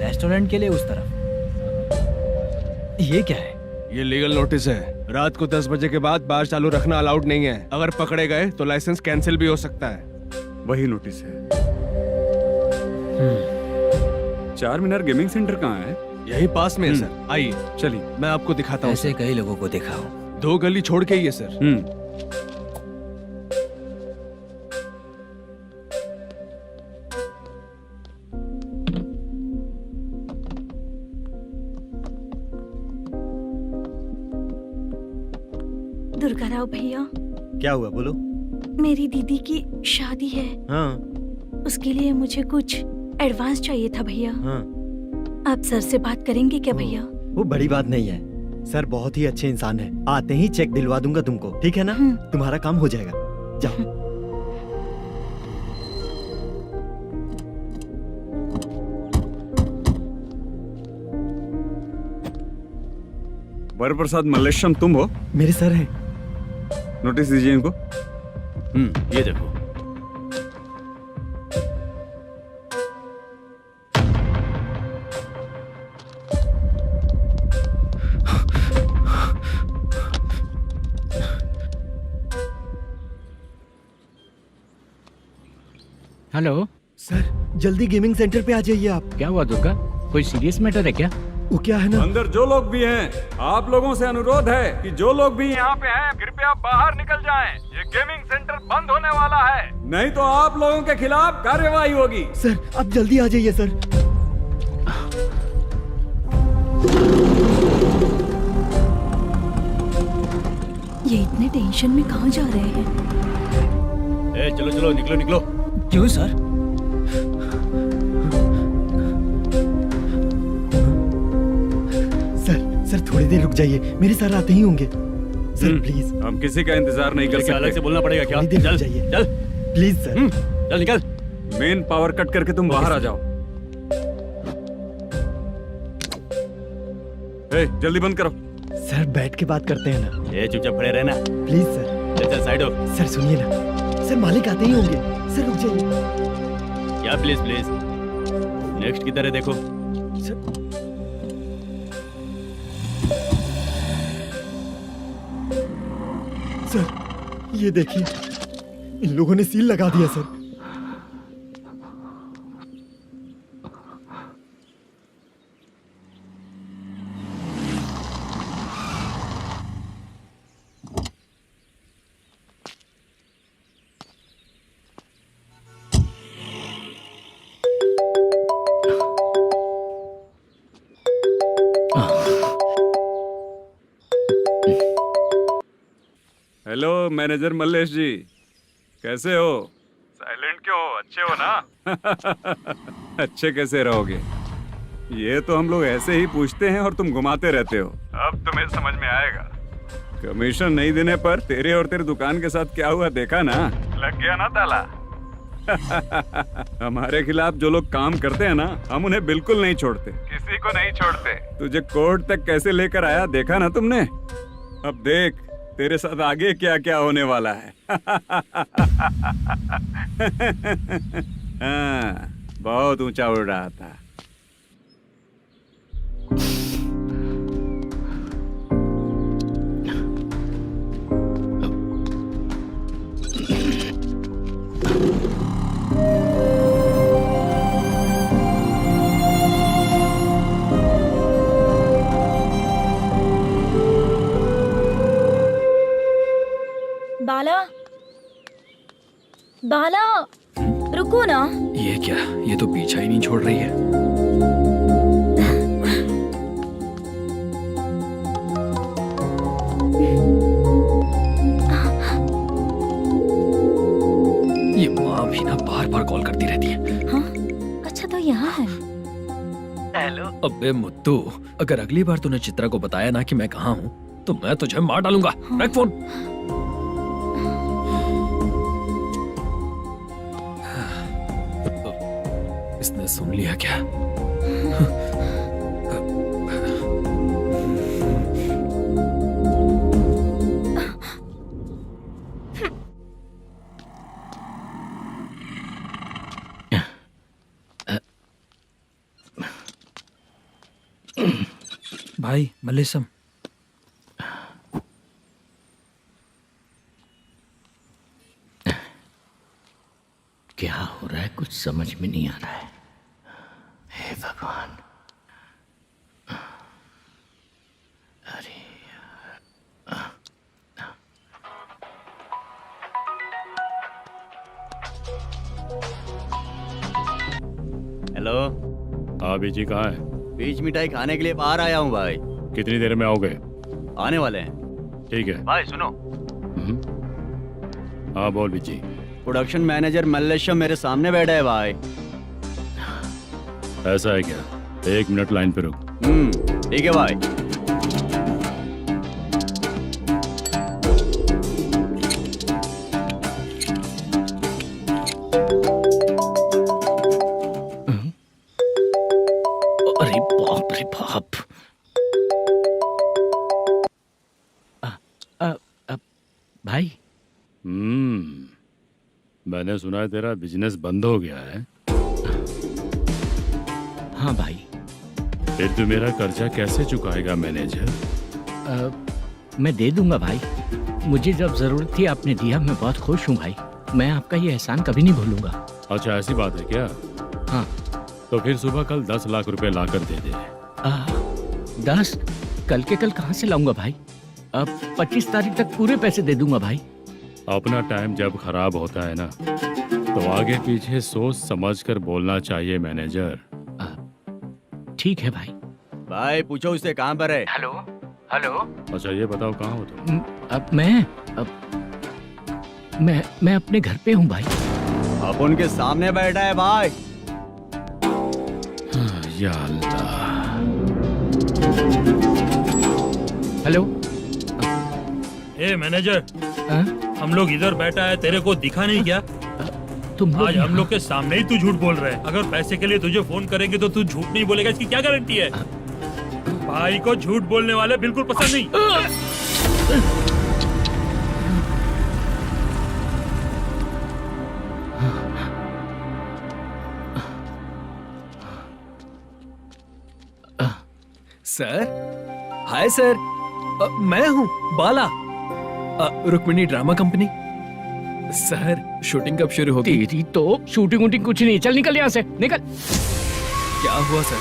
रेस्टोरेंट के लिए उस तरफ। ये क्या है? ये लीगल नोटिस है। रात को 10 बजे के बाद बार चालू रखना अलाउड नहीं है। अगर पकड़े गए तो लाइसेंस कैंसिल भी हो सकता है। वही नोटिस है। चार मीनार गेमिंग सेंटर कहाँ है? यही पास में है सर। आइए चलिए मैं आपको दिखाता हूँ। ऐसे कई लोगों को देखा हूँ। 2 गली छोड़ के ही है सर। दुर्गा राव भैया, क्या हुआ, बोलो। मेरी दीदी की शादी है। हाँ उसके लिए मुझे कुछ एडवांस चाहिए था भैया। हाँ। आप सर से बात करेंगे क्या भैया? वो बड़ी बात नहीं है, सर बहुत ही अच्छे इंसान है। आते ही चेक दिलवा दूंगा तुमको, ठीक है ना? तुम्हारा काम हो जाएगा, जाओ। वरप्रसाद मल्लेश्वरम तुम हो? मेरे सर हैं। नोटिस दीजिए इनको। ये देखो। हेलो सर, जल्दी गेमिंग सेंटर पे आ जाइए आप। क्या हुआ दुर्गा, कोई सीरियस मैटर है क्या? वो क्या है ना, अंदर जो लोग भी हैं, आप लोगों से अनुरोध है कि जो लोग भी यहाँ पे हैं, कृपया बाहर निकल जाएं। ये गेमिंग सेंटर बंद होने वाला है, नहीं तो आप लोगों के खिलाफ कार्यवाही होगी। सर आप जल्दी आ जाइए सर। ये इतने टेंशन में कहाँ जा रहे हैं? चलो चलो, निकलो निकलो। क्यों सर? सर थोड़ी देर रुक जाइए, मेरे सर आते ही होंगे। Sir please. हम किसी का इंतजार नहीं कर सकते। अलग से बोलना पड़ेगा क्या? थोड़ी देर चल रुक जाइए चल प्लीज सर। चल निकल। मेन पावर कट करके तुम बाहर आ जाओ। जल्दी बंद करो। सर बैठ के बात करते हैं ना। ये चुपचाप खड़े रहना। Please sir. चल चल साइड हो। सर सुनिए ना, सर मालिक आते ही होंगे। सर रुक जाइए। क्या प्लीज प्लीज? नेक्स्ट की तरह देखो। सर ये देखिए, इन लोगों ने सील लगा दिया सर। हेलो मैनेजर मल्लेश जी, कैसे हो? साइलेंट क्यों हो? अच्छे हो ना? अच्छे कैसे रहोगे? ये तो हम लोग ऐसे ही पूछते हैं और तुम घुमाते रहते हो। अब तुम्हें समझ में आएगा। कमीशन नहीं देने पर तेरे और तेरी दुकान के साथ क्या हुआ देखा ना? लग गया ना ताला। हमारे खिलाफ जो लोग काम करते हैं ना, हम उन्हें बिल्कुल नहीं छोड़ते, किसी को नहीं छोड़ते। तुझे कोर्ट तक कैसे लेकर आया देखा ना तुमने? अब देख तेरे साथ आगे क्या क्या होने वाला है। हाँ, बहुत ऊंचा उड़ रहा था। बाला रुको ना। ये क्या, ये तो पीछा ही नहीं छोड़ रही है। ये माँ भी ना बार बार कॉल करती रहती है। हाँ अच्छा तो यहाँ है। हेलो। अबे मुत्तू, अगर अगली बार तूने चित्रा को बताया ना कि मैं कहाँ हूँ तो मैं तुझे मार डालूंगा। रख फोन। इसने सुन लिया क्या? भाई मल्लेशम। क्या हो रहा है कुछ समझ में नहीं आ रहा है। हे भगवान। अरे हेलो। हाँ बीजी कहाँ है? बीच मिठाई खाने के लिए बाहर आया हूँ भाई। कितनी देर में आओगे? आने वाले हैं। ठीक है। भाई सुनो, हाँ बोल बीजी। प्रोडक्शन मैनेजर मल्लेशम मेरे सामने बैठा है भाई। ऐसा है क्या? 1 मिनट लाइन पे रुक। ठीक है भाई। अरे बाप रे बाप। भाई मैंने सुना है तेरा बिजनेस बंद हो गया है। हाँ भाई। फिर तू मेरा कर्जा कैसे चुकाएगा मैनेजर? मैं दे दूंगा भाई। मुझे जब जरूरत थी आपने दिया, मैं बहुत खुश हूँ भाई। मैं आपका ये एहसान कभी नहीं भूलूंगा। अच्छा ऐसी बात है क्या? हाँ। तो फिर सुबह कल 10 लाख रुपए लाकर दे दे। 10? कल के कल कहाँ से लाऊंगा भाई? अब 25 तारीख तक पूरे पैसे दे दूंगा भाई। अपना टाइम जब खराब होता है ना तो आगे पीछे सोच समझ कर बोलना चाहिए मैनेजर। ठीक है भाई। भाई पूछो उससे कहाँ पर है। Hello hello. अच्छा ये बताओ कहाँ हो तुम? अब मैं अपने घर पे हूँ भाई। अब उनके सामने बैठा है भाई। या अल्लाह। हेलो। ए मैनेजर, हाँ? हम लोग इधर बैठा है, तेरे को दिखा नहीं क्या? तुम आज हम लोग के सामने ही तू झूठ बोल रहा है। अगर पैसे के लिए तुझे फोन करेंगे तो तू झूठ नहीं बोलेगा, इसकी क्या गारंटी है? भाई को झूठ बोलने वाले बिल्कुल पसंद नहीं। सर, हाय सर, मैं हूँ Bala, Rukmini drama company. Sir shooting कब शुरू होगी? तेरी तो शूटिंग वूटिंग कुछ नहीं। चल निकल यहाँ से, निकल। क्या हुआ सर,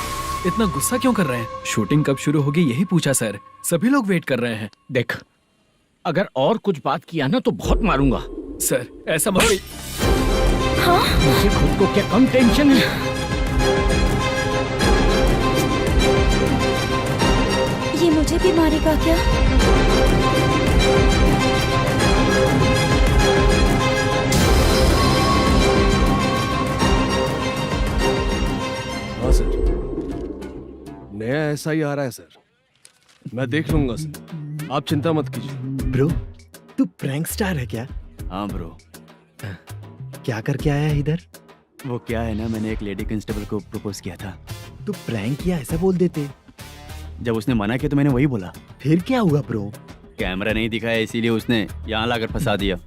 इतना गुस्सा क्यों कर रहे हैं? शूटिंग कब शुरू होगी यही पूछा सर, सभी लोग वेट कर रहे हैं। देख, अगर और कुछ बात किया ना तो बहुत मारूंगा। सर ऐसा मत। हाँ? मुझे खुद को क्या कम टेंशन है? ये मुझे भी मारेगा क्या? हाँ सर, नया ऐसा ही आ रहा है सर। मैं देख लूंगा सर, आप चिंता मत कीजिए। ब्रो, तू प्रैंक स्टार है क्या? हाँ ब्रो। क्या करके आया है इधर? वो क्या है ना, मैंने एक लेडी कांस्टेबल को प्रपोज किया था। तू प्रैंक किया ऐसा बोल देते। जब उसने मना किया तो मैंने वही बोला। फिर क्या हुआ ब्रो? कैमरा नहीं दिखाया इसीलिए उसने यहाँ लाकर फंसा दिया।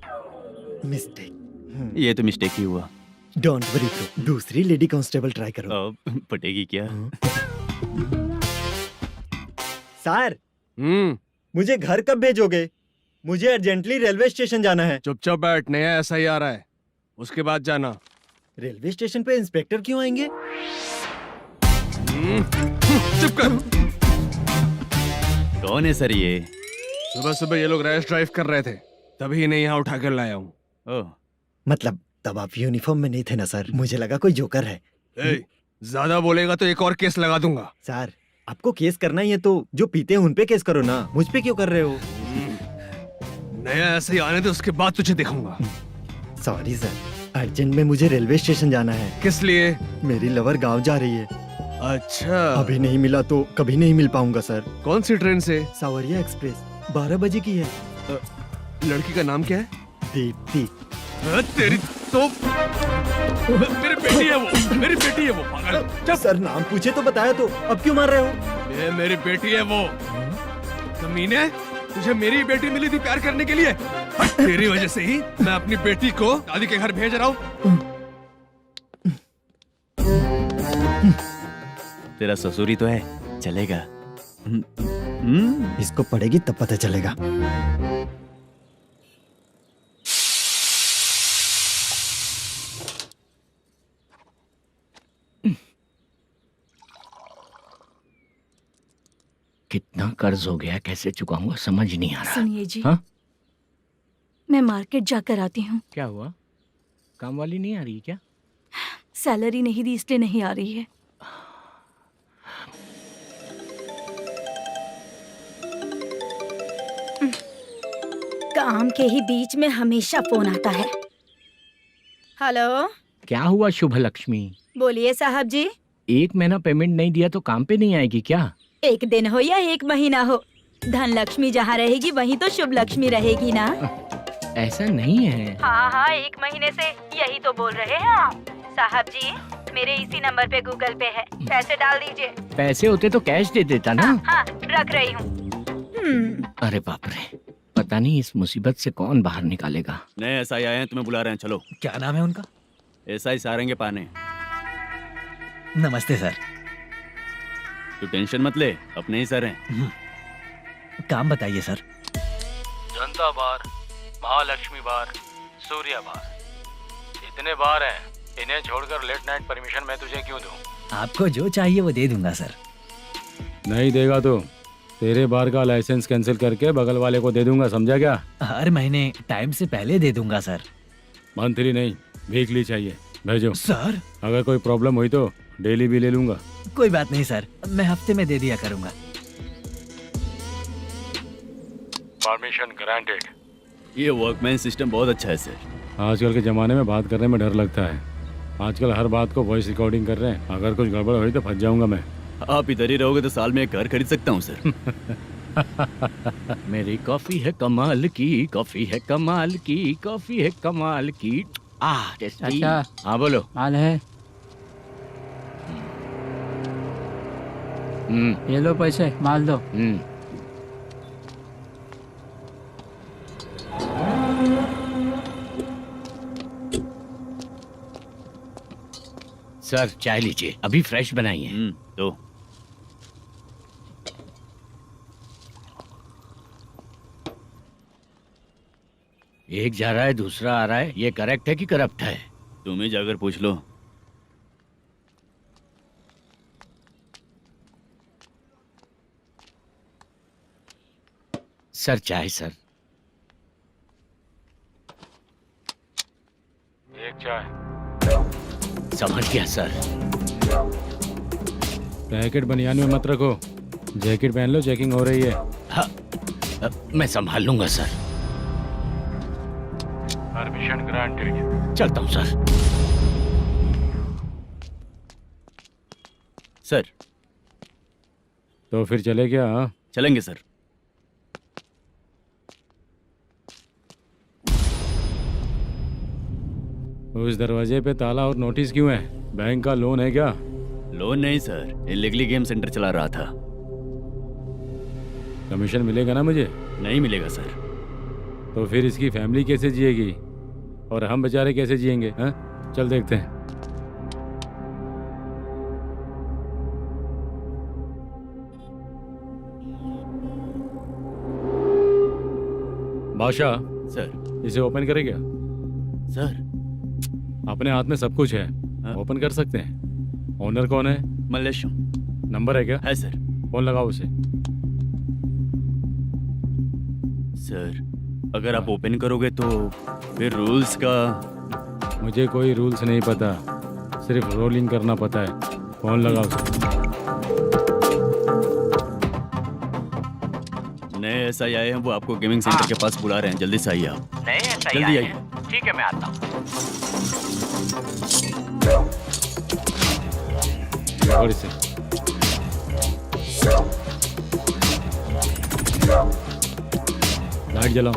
मिस्टेक। ये तो मिस्टेक ही हुआ। डोंट वरी ब्रो, दूसरी लेडी कांस्टेबल ट्राई करो। पटेगी क्या? सर, मुझे घर कब भेजोगे? मुझे अर्जेंटली रेलवे स्टेशन जाना है। चुपचाप बैठ, नया ऐसा ही आ रहा है, उसके बाद जाना। रेलवे स्टेशन पे इंस्पेक्टर क्यों आएंगे? चुप कर। कौन है सर ये? सुबह सुबह ये लोग रैश ड्राइव कर रहे थे, तभी इन्हें यहाँ उठा कर लाया हूँ। मतलब तब आप यूनिफॉर्म में नहीं थे ना सर, मुझे लगा कोई जोकर है। ज्यादा बोलेगा तो एक और केस लगा दूंगा। सर आपको केस करना ही है तो जो पीते हैं उन पे केस करो ना, मुझ पे क्यों कर रहे हो? नया ऐसे ही आने दे, उसके बाद तुझे दिखाऊंगा। सॉरी सर, अर्जेंट में मुझे रेलवे स्टेशन जाना है। किस लिए? मेरी लवर गांव जा रही है। अच्छा, अभी नहीं मिला तो कभी नहीं मिल पाऊंगा सर। कौन सी ट्रेन से? सावरिया एक्सप्रेस 12 बजे की है। लड़की का नाम क्या है? दीप्ति। तेरी तो मेरी बेटी है वो, मेरी बेटी है वो, पागल। सर नाम पूछे तो बताया तो अब क्यों मार रहे हो? ये मेरी बेटी है वो। कमीने, तुझे मेरी बेटी मिली थी प्यार करने के लिए। तेरी वजह से ही मैं अपनी बेटी को दादी के घर भेज रहा हूँ। तेरा ससुरी तो है, चलेगा। इसको पड़ेगी तब पता चलेगा। कितना कर्ज हो गया, कैसे चुकाऊंगा समझ नहीं आ रहा। सुनिए जी, हाँ? मैं मार्केट जाकर आती हूँ। क्या हुआ? काम वाली नहीं आ रही क्या? सैलरी नहीं दी इसलिए नहीं आ रही है। काम के ही बीच में हमेशा फोन आता है। हेलो, क्या हुआ शुभ लक्ष्मी? बोलिए साहब जी। 1 महीना पेमेंट नहीं दिया तो काम पे नहीं आएगी क्या? 1 दिन हो या 1 महीना हो, धन लक्ष्मी जहाँ रहेगी वहीं तो शुभ लक्ष्मी रहेगी ना। ऐसा नहीं है। हाँ हाँ, 1 महीने से यही तो बोल रहे हैं आप। साहब जी, मेरे इसी नंबर पे गूगल पे है, पैसे डाल दीजिए। पैसे होते तो कैश दे देता ना। हाँ, रख रही हूँ। अरे बाप रे, पता नहीं इस मुसीबत से कौन बाहर निकालेगा। नए एसआई आए हैं, तुम्हें बुला रहे हैं, चलो। क्या नाम है उनका? एसआई सारंगे पाने। नमस्ते सर। तू टेंशन मत ले, अपने ही सर हैं। काम बताइए सर। जनता बार, महालक्ष्मी बार, सूर्या बार, इतने बार हैं। इन्हें छोड़कर लेट नाइट परमिशन मैं तुझे क्यों दूं? आपको जो चाहिए वो दे दूंगा सर। नहीं देगा तो तेरे बार का लाइसेंस कैंसिल करके बगल वाले को दे दूंगा, समझा क्या? हर महीने टाइम से पहले दे दूंगा सर। मंथली नहीं, वीकली चाहिए, भेजो। सर अगर कोई प्रॉब्लम हुई तो डेली भी ले लूंगा। कोई बात नहीं सर, मैं हफ्ते में दे दिया करूंगा। Permission granted. ये वर्कमैन सिस्टम बहुत अच्छा है सर। आजकल के ज़माने में बात करने में डर लगता है। आजकल हर बात को वॉइस रिकॉर्डिंग कर रहे हैं। अगर कुछ गड़बड़ हुई तो फंस जाऊंगा मैं। आप इधर ही रहोगे तो साल में एक घर खरीद सकता हूँ सर। मेरी कॉफी है कमाल की, कॉफी है कमाल की, कॉफी है कमाल की। टेस्टी। अच्छा। हाँ बोलो। माल है, ये लो पैसे, माल दो। सर चाय लीजिए, अभी फ्रेश बनाई है। तो एक जा रहा है दूसरा आ रहा है, ये करेक्ट है कि करप्ट है? तुम ही जाकर पूछ लो। सर चाय सर। एक चाय। समझ गया सर। पैकेट बनियान में मत रखो, जैकेट पहन लो, चेकिंग हो रही है। हाँ, मैं संभाल लूंगा सर। Permission granted. चलता हूँ सर। सर तो फिर चले क्या? हाँ? चलेंगे सर। उस दरवाजे पे ताला और नोटिस क्यों है? बैंक का लोन है क्या? लोन नहीं सर, इलीगली गेम सेंटर चला रहा था। कमीशन मिलेगा ना मुझे? नहीं मिलेगा सर। तो फिर इसकी फैमिली कैसे जिएगी और हम बेचारे कैसे जिएंगे? हाँ, चल देखते हैं। बादशाह सर। इसे ओपन करे क्या? सर अपने हाथ में सब कुछ है, ओपन कर सकते हैं। ओनर कौन है? मल्लेशम। नंबर है क्या? है सर। फोन लगाओ उसे। सर अगर आप ओपन करोगे तो फिर रूल्स का मुझे कोई रूल्स नहीं पता, सिर्फ रोलिंग करना पता है। फोन लगाओ सर। नए SI आए हैं, वो आपको गेमिंग सेंटर के पास बुला रहे हैं, जल्दी से आइए आप। नए ऐसा ही जल्दी आए आइए। हैं। ठीक है, मैं आता हूँ। और इसे लाइट जलाओ।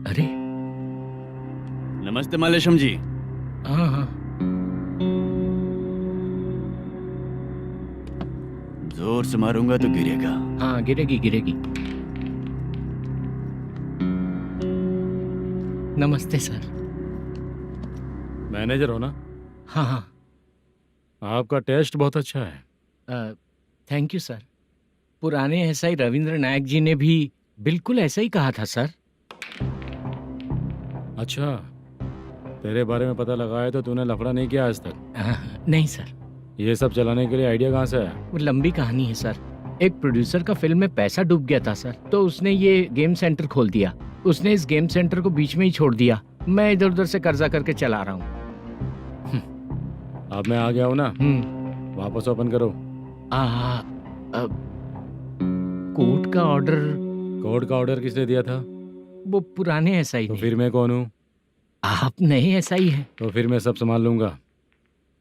अरे नमस्ते मालेशम जी। हाँ हाँ, जोर से मारूंगा तो गिरेगा। हाँ गिरेगी गिरेगी। नमस्ते सर। मैनेजर हो ना? हाँ हाँ। आपका टेस्ट बहुत अच्छा है। Thank you sir. पुराने SI रविंद्र नायक जी ने भी बिल्कुल ऐसा ही कहा था सर। अच्छा, तेरे बारे में पता लगा है तो तूने लफड़ा नहीं किया आज तक? नहीं सर। ये सब चलाने के लिए आइडिया कहाँ से आया? वो लंबी कहानी है सर। एक प्रोड्यूसर का फिल्म में पैसा डूब गया था सर, तो उसने ये गेम सेंटर खोल दिया। उसने इस गेम सेंटर को बीच में ही छोड़ दिया। मैं इधर उधर से कर्जा करके चला रहा हूँ। अब मैं आ गया हूँ ना, वापस ओपन करो। कोर्ट का ऑर्डर। कोर्ट का ऑर्डर किसने दिया था? वो पुराने SI तो ने। फिर मैं कौन हूँ? आप नए SI हैं। तो फिर मैं सब संभाल लूंगा,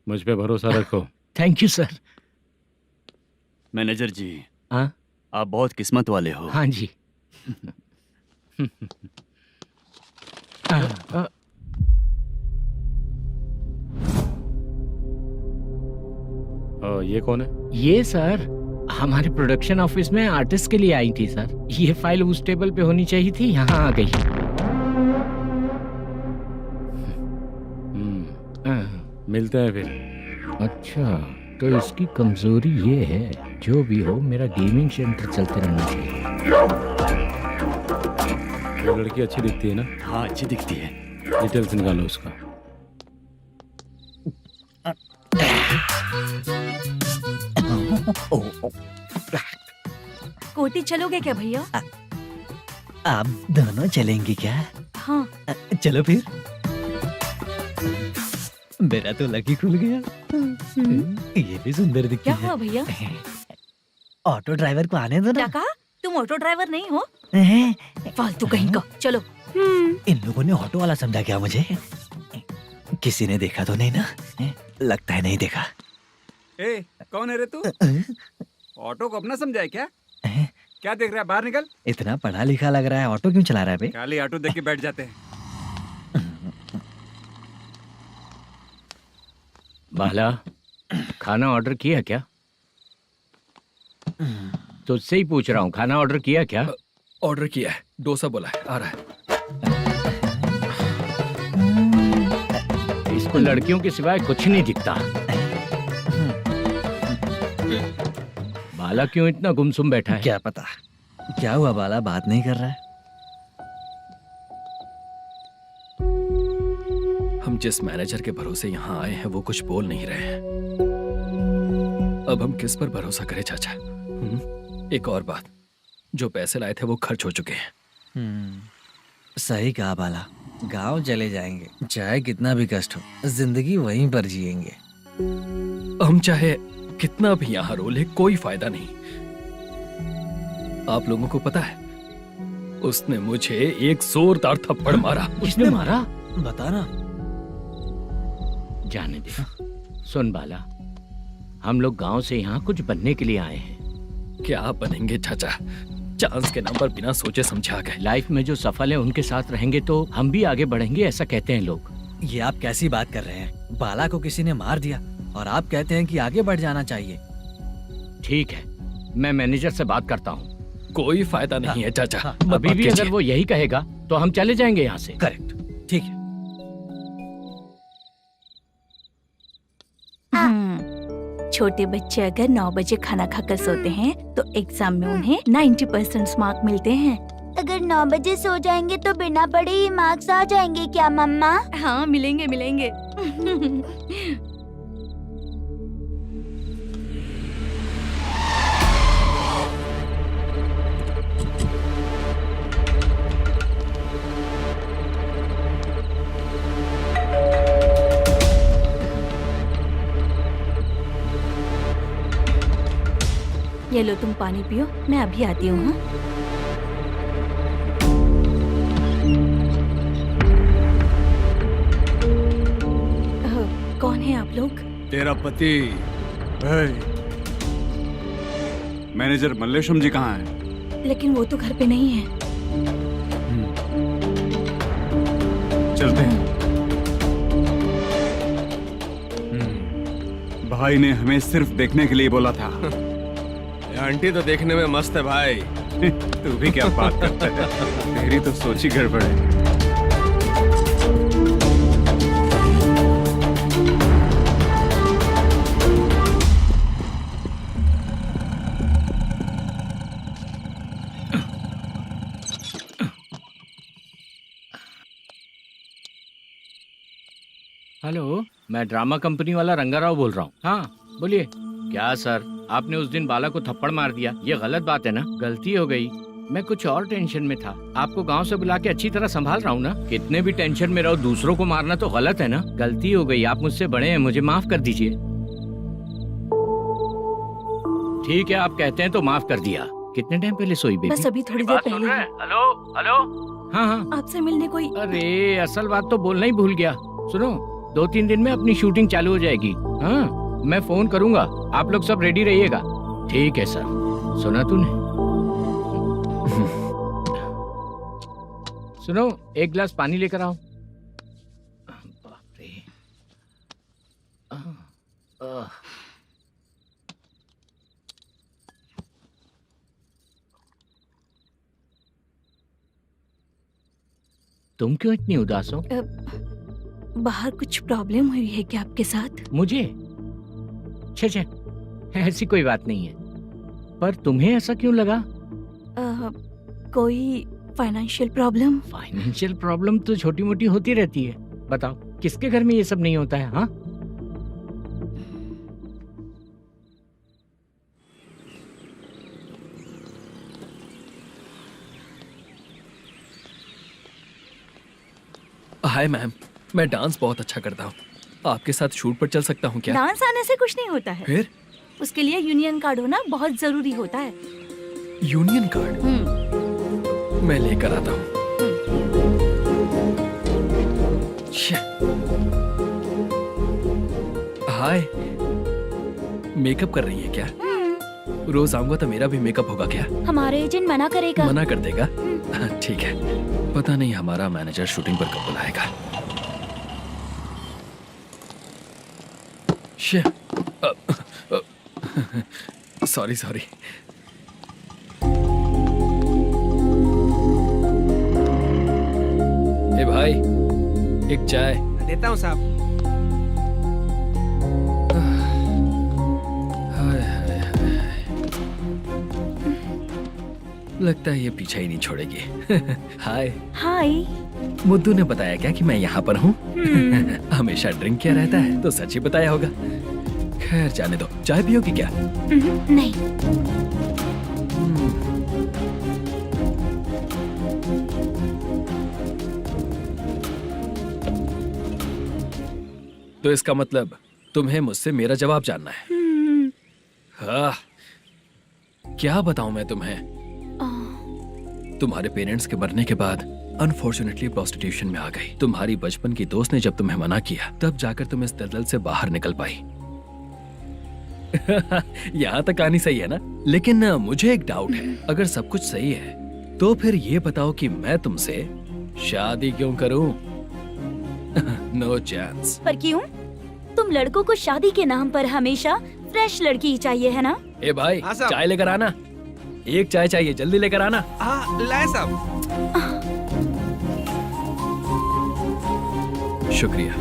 मुझ पे भरोसा रखो। Thank you sir. मैनेजर जी, हाँ आप बहुत किस्मत वाले हो। हाँ जी। ये कौन है? ये सर हमारे प्रोडक्शन ऑफिस में आर्टिस्ट के लिए आई थी सर। ये फाइल उस टेबल पे होनी चाहिए थी, यहाँ आ गई। मिलते हैं फिर। अच्छा, तो इसकी कमजोरी ये है, जो भी हो मेरा गेमिंग सेंटर चलते रहना चाहिए। वो लड़की अच्छी दिखती है ना? हाँ अच्छी दिखती है। डिटेल्स निकालो उसका। कोटी चलोगे क्या भैया? आप दोनों चलेंगे क्या? हाँ। चलो फिर। मेरा तो लकी खुल गया। ये भी सुंदर दिखती क्या है। हुआ भैया? ऑटो ड्राइवर को आने दो क्या ना। कहा? तुम ऑटो ड्राइवर नहीं हो? हैं? फालतू कहीं का। चलो। इन लोगों ने ऑटो वाला समझा क्या मुझे? किसी ने देखा तो नहीं ना? लगता है नहीं देखा। ए, कौन है रे तू? ऑटो को अपना समझा है क्या? क्या देख रहा है? बाहर निकल। इतना पढ़ा लिखा लग रहा है, ऑटो क्यों चला रहा है बे? खाली ऑटो देख के बैठ जाते हैं। बाला, खाना ऑर्डर किया क्या? तुझसे ही पूछ रहा हूँ, खाना ऑर्डर किया क्या? ऑर्डर किया है, डोसा बोला है, आ रहा है। इसको लड़कियों के सिवाय कुछ नहीं दिखता। बाला क्यों इतना गुमसुम बैठा है? क्या पता क्या हुआ, बाला बात नहीं कर रहा है। हम जिस मैनेजर के भरोसे यहाँ आए हैं वो कुछ बोल नहीं रहे हैं। अब हम किस पर भरोसा करें चाचा? एक और बात, जो पैसे लाए थे वो खर्च हो चुके हैं। सही कहा बाला, गांव चले जाएंगे, चाहे कितना भी कष्ट हो, जिंदगी वहीं पर जिएंगे। हम चाहे कितना भी यहाँ रो ले, कोई फायदा नहीं। आप लोगों को पता है, उसने मुझे एक जोरदार थप्पड़ मारा। उसने मारा? बता ना। जाने दे। सुन बाला, हम लोग गांव से यहाँ कुछ बनने के लिए आए हैं। क्या बनेंगे चाचा? चांस के नाम पर बिना सोचे समझे आ गए। लाइफ में जो सफल है उनके साथ रहेंगे तो हम भी आगे बढ़ेंगे, ऐसा कहते हैं लोग। ये आप कैसी बात कर रहे हैं? बाला को किसी ने मार दिया और आप कहते हैं कि आगे बढ़ जाना चाहिए। ठीक है, मैं मैनेजर से बात करता हूँ। कोई फायदा नहीं है चाचा। अभी भी अगर वो यही कहेगा तो हम चले जाएंगे यहाँ से। करेक्ट, ठीक है। छोटे बच्चे अगर 9 बजे खाना खाकर सोते हैं तो एग्जाम में उन्हें 90% मार्क मिलते हैं। अगर 9 बजे सो जाएंगे तो बिना पढ़े ही मार्क्स आ जाएंगे क्या मम्मा? हाँ, मिलेंगे मिलेंगे। ये लो, तुम पानी पियो, मैं अभी आती हूँ। हाँ? कौन है आप लोग? तेरा पति। मैनेजर मल्लेशम जी कहाँ हैं? लेकिन वो तो घर पे नहीं है। चलते हैं। भाई ने हमें सिर्फ देखने के लिए बोला था। आंटी तो देखने में मस्त है भाई। तू भी क्या बात करता है? तेरी तो सोच ही गड़बड़ है। हेलो, मैं ड्रामा कंपनी वाला रंगाराव बोल रहा हूँ। हाँ बोलिए। क्या सर, आपने उस दिन बाला को थप्पड़ मार दिया, ये गलत बात है ना? गलती हो गई, मैं कुछ और टेंशन में था। आपको गांव से बुला के अच्छी तरह संभाल रहा हूँ ना। कितने भी टेंशन में रहो, दूसरों को मारना तो गलत है ना। गलती हो गई, आप मुझसे बड़े हैं, मुझे माफ कर दीजिए। ठीक है, आप कहते हैं तो माफ कर दिया। कितने टाइम पहले सोई बेबी? बस अभी थोड़ी देर पहले। Hello hello. हाँ हाँ, आपसे मिलने कोई। अरे असल बात तो बोलना ही भूल गया। सुनो, 2-3 दिन में अपनी शूटिंग चालू हो जाएगी। हाँ, मैं फोन करूंगा, आप लोग सब रेडी रहिएगा। ठीक है सर। सुना तूने? सुनो, एक गिलास पानी लेकर आओ। बाप रे। तुम क्यों इतनी उदास हो? बाहर कुछ प्रॉब्लम हुई है क्या आपके साथ? मुझे? छे, ऐसी कोई बात नहीं है। पर तुम्हें ऐसा क्यों लगा? कोई फाइनेंशियल प्रॉब्लम? फाइनेंशियल प्रॉब्लम तो छोटी मोटी होती रहती है। बताओ, किसके घर में ये सब नहीं होता है? हाँ, हाय मैम, मैं डांस बहुत अच्छा करता हूँ। आपके साथ शूट पर चल सकता हूँ क्या? डांस आने से कुछ नहीं होता है। फिर? उसके लिए यूनियन कार्ड होना बहुत जरूरी होता है। Union card? मैं लेकर आता हूँ। हाय, मेकअप कर रही है क्या? रोज आऊंगा तो मेरा भी मेकअप होगा क्या? हमारे एजेंट मना करेगा। मना कर देगा? ठीक है, पता नहीं हमारा मैनेजर शूटिंग पर कब बुलाएगा। सॉरी। ए भाई, एक चाय। देता हूँ साहब। लगता है ये पीछा ही नहीं छोड़ेगी। हाय। हाय। मुद्दू ने बताया क्या कि मैं यहाँ पर हूँ? हमेशा ड्रिंक किया रहता है तो सच ही बताया होगा। खैर जाने दो, चाय पियोगी क्या? नहीं। तो इसका मतलब तुम्हें मुझसे मेरा जवाब जानना है? हाँ, क्या बताऊं मैं तुम्हें? तुम्हारे पेरेंट्स के मरने के बाद अनफॉर्चुनेटली प्रोस्टिट्यूशन में आ गई। तुम्हारी बचपन की दोस्त ने जब तुम्हें मना किया, तब जाकर तुम इस दलदल से बाहर निकल पाई। यहाँ तक कहानी सही है ना, लेकिन मुझे एक डाउट है। अगर सब कुछ सही है तो फिर ये बताओ कि मैं तुमसे शादी क्यों करूं? No chance. पर क्यों? तुम लड़कों को शादी के नाम पर हमेशा फ्रेश लड़की ही चाहिए है ना? ए भाई, हाँ साहब। चाय लेकर आना। एक चाय चाहिए, जल्दी लेकर आना। हाँ लाए साहब। शुक्रिया।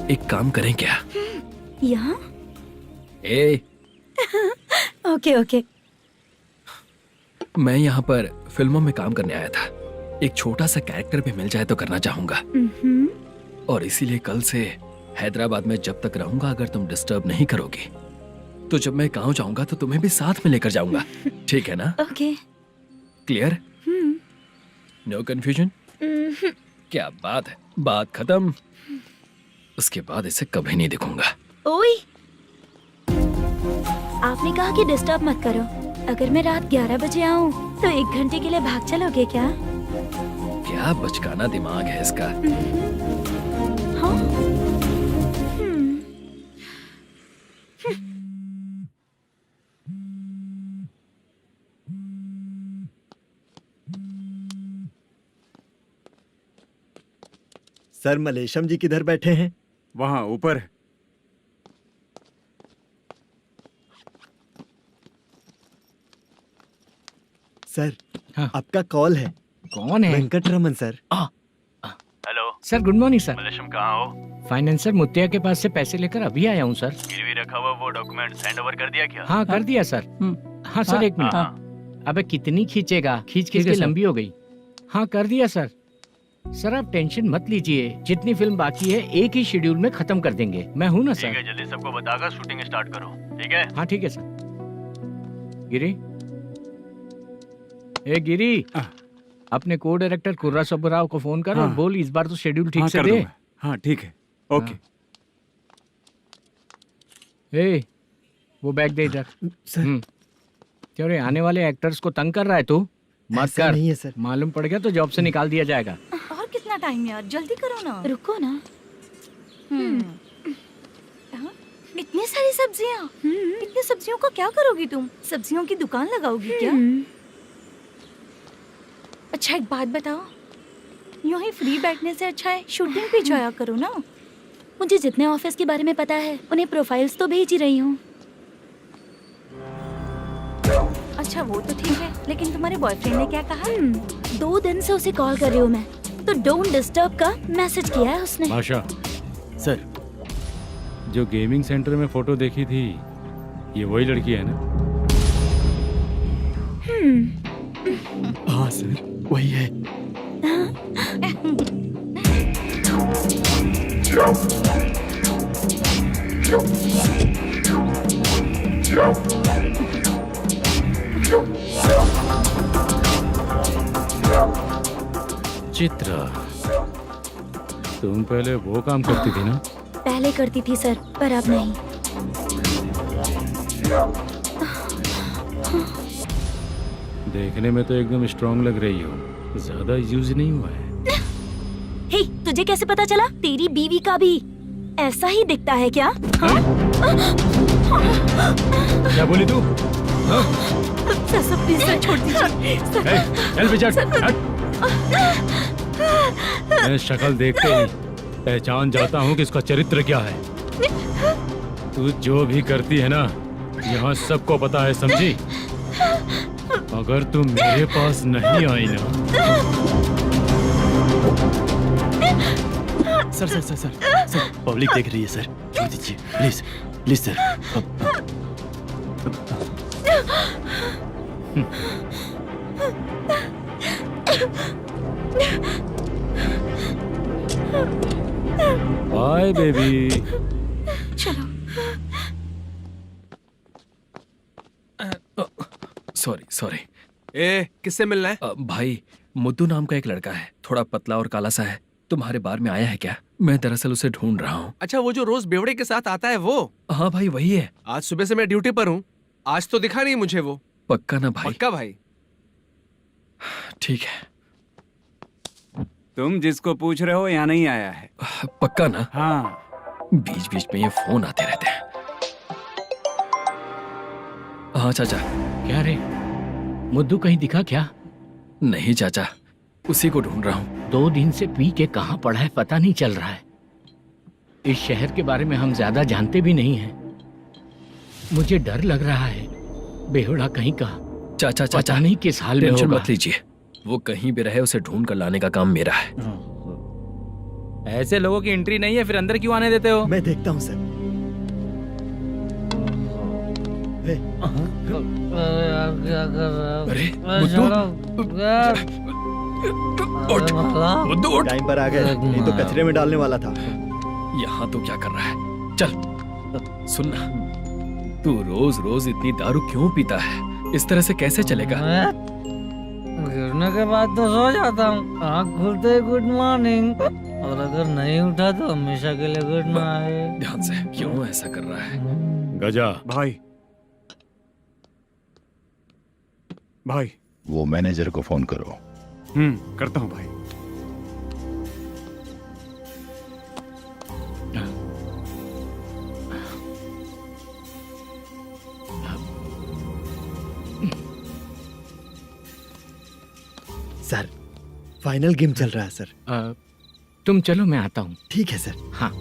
एक काम करें क्या? यहाँ? ए, ओके ओके। मैं यहाँ पर फिल्मों में काम करने आया था। एक छोटा सा कैरेक्टर भी मिल जाए तो करना चाहूंगा, और इसीलिए कल से हैदराबाद में जब तक रहूंगा, अगर तुम डिस्टर्ब नहीं करोगी तो जब मैं गांव जाऊंगा तो तुम्हें भी साथ में लेकर जाऊंगा। ठीक है ना? ओके। क्लियर? No confusion? क्या बात है, बात खत्म। उसके बाद इसे कभी नहीं दिखूंगा। ओए, आपने कहा कि डिस्टर्ब मत करो। अगर मैं रात 11 बजे आऊँ तो 1 घंटे के लिए भाग चलोगे क्या? क्या बचकाना दिमाग है इसका। हाँ? सर, मलेशम जी किधर बैठे हैं? वहाँ ऊपर। सर, हाँ। आपका कॉल है। कौन है? Venkataraman sir. Hello sir good morning sir. Malesham कहाँ हो? फाइनेंसर मुत्तिया के पास से पैसे लेकर अभी आया हूँ सर। गिरवी रखा हुआ वो डॉक्यूमेंट सेंड ओवर कर दिया क्या? हाँ कर दिया सर। हाँ सर, 1 मिनट। अबे कितनी खींचेगा, खींच खींच के लंबी हो गई। हाँ कर दिया सर। सर आप टेंशन मत लीजिए, जितनी फिल्म बाकी है एक ही शेड्यूल में खत्म कर देंगे। मैं हूँ ना ठीक सर। है, जल्दी सबको बताकर शूटिंग स्टार्ट करो। ठीक है? हाँ ठीक है सर। गिरी, ए गिरी, अपने को डायरेक्टर कुर्रा सुब्बराव को फोन कर और बोल इस बार तो शेड्यूल ठीक से दे। हाँ ठीक है, ओके। ए, वो बैग दे इधर। सर, क्यों रे, आने वाले एक्टर्स को तंग कर रहा है तू? मत ऐसा कर। नहीं है सर। मालूम पड़ गया तो जॉब से निकाल दिया जाएगा। और कितना टाइम यार, जल्दी करो ना। रुको ना। हाँ? इतनी सारी सब्जियाँ। इतनी सब्जियों का क्या करोगी तुम? सब्जियों की दुकान लगाओगी क्या? अच्छा एक बात बताओ, यूं ही फ्री बैठने से अच्छा है शूटिंग पे जाया करो ना। मुझे जितने ऑफिस के बारे में पता है उन्हें प्रोफाइल्स तो भेज ही रही हूँ। अच्छा वो तो ठीक है, लेकिन तुम्हारे बॉयफ्रेंड ने क्या कहा? 2 दिन से उसे कॉल कर रही हूँ मैं, तो डोंट डिस्टर्ब का मैसेज किया है उसने। भाषा, सर, जो गेमिंग सेंटर में फोटो देखी थी, ये वही लड़की है ना? हाँ सर, वही है। चित्रा, तुम पहले वो काम करती थी ना? पहले करती थी सर, पर अब नहीं। देखने में तो एकदम स्ट्रांग लग रही हो, ज्यादा यूज नहीं हुआ है। हे, तुझे कैसे पता चला? तेरी बीवी का भी ऐसा ही दिखता है क्या? हाँ? क्या बोली तू? सर प्लीज सर, छोड़ दीजिए। चल बेटा, हट। मैं शक्ल देखते ही पहचान जाता हूँ कि इसका चरित्र क्या है। तू जो भी करती है ना, यहाँ सबको पता है, समझी? अगर तू मेरे पास नहीं आई ना। Sir sir sir sir sir, public देख रही है सर, छोड़ दीजिए please please sir. Bye baby. चलो। Sorry sorry. ए, किससे मिलना है? भाई, मुद्दू नाम का एक लड़का है, थोड़ा पतला और काला सा है। तुम्हारे बार में आया है क्या? मैं दरअसल उसे ढूंढ रहा हूँ। अच्छा, वो जो रोज बेवड़े के साथ आता है वो? हाँ भाई, वही है। आज सुबह से मैं ड्यूटी पर हूँ, आज तो दिखा नहीं मुझे वो। पक्का ना भाई? पक्का भाई। ठीक है। तुम जिसको पूछ रहे हो यहाँ नहीं आया है। पक्का ना? हाँ। बीच बीच में ये फोन आते रहते हैं। हाँ चाचा। क्या रे, मुद्दू कहीं दिखा क्या? नहीं चाचा, उसी को ढूंढ रहा हूँ। 2 दिन से पी के कहाँ पड़ा है पता नहीं चल रहा है। इस शहर के बारे में हम ज्यादा जानते भी नहीं हैं। मुझे डर लग रहा है, बेहुड़ा कहीं का। चाचा चाचा पता नहीं किस हाल में टेंशन होगा। मत लीजिए, वो कहीं भी रहे उसे ढूंढ कर लाने का काम मेरा है। ऐसे लोगों की एंट्री नहीं है, फिर अंदर क्यों आने देते हो? मैं देखता हूँ सर। अरे मुद्दू उठ। टाइम पर आ गए, नहीं तो कचरे में डालने वाला था। यहाँ तो क्या कर रहा है? चल सुनना, तू रोज रोज इतनी दारू क्यों पीता है? इस तरह से कैसे चलेगा? गिरने के बाद तो सो जाता हूँ, आँख खुलते ही गुड मॉर्निंग, और अगर नहीं उठा तो हमेशा के लिए गुड नाइट। ध्यान से, क्यों ऐसा कर रहा है? गजा भाई भाई वो मैनेजर को फोन करो। करता हूँ भाई। सर फाइनल गेम चल रहा है सर। तुम चलो, मैं आता हूँ। ठीक है सर। हाँ।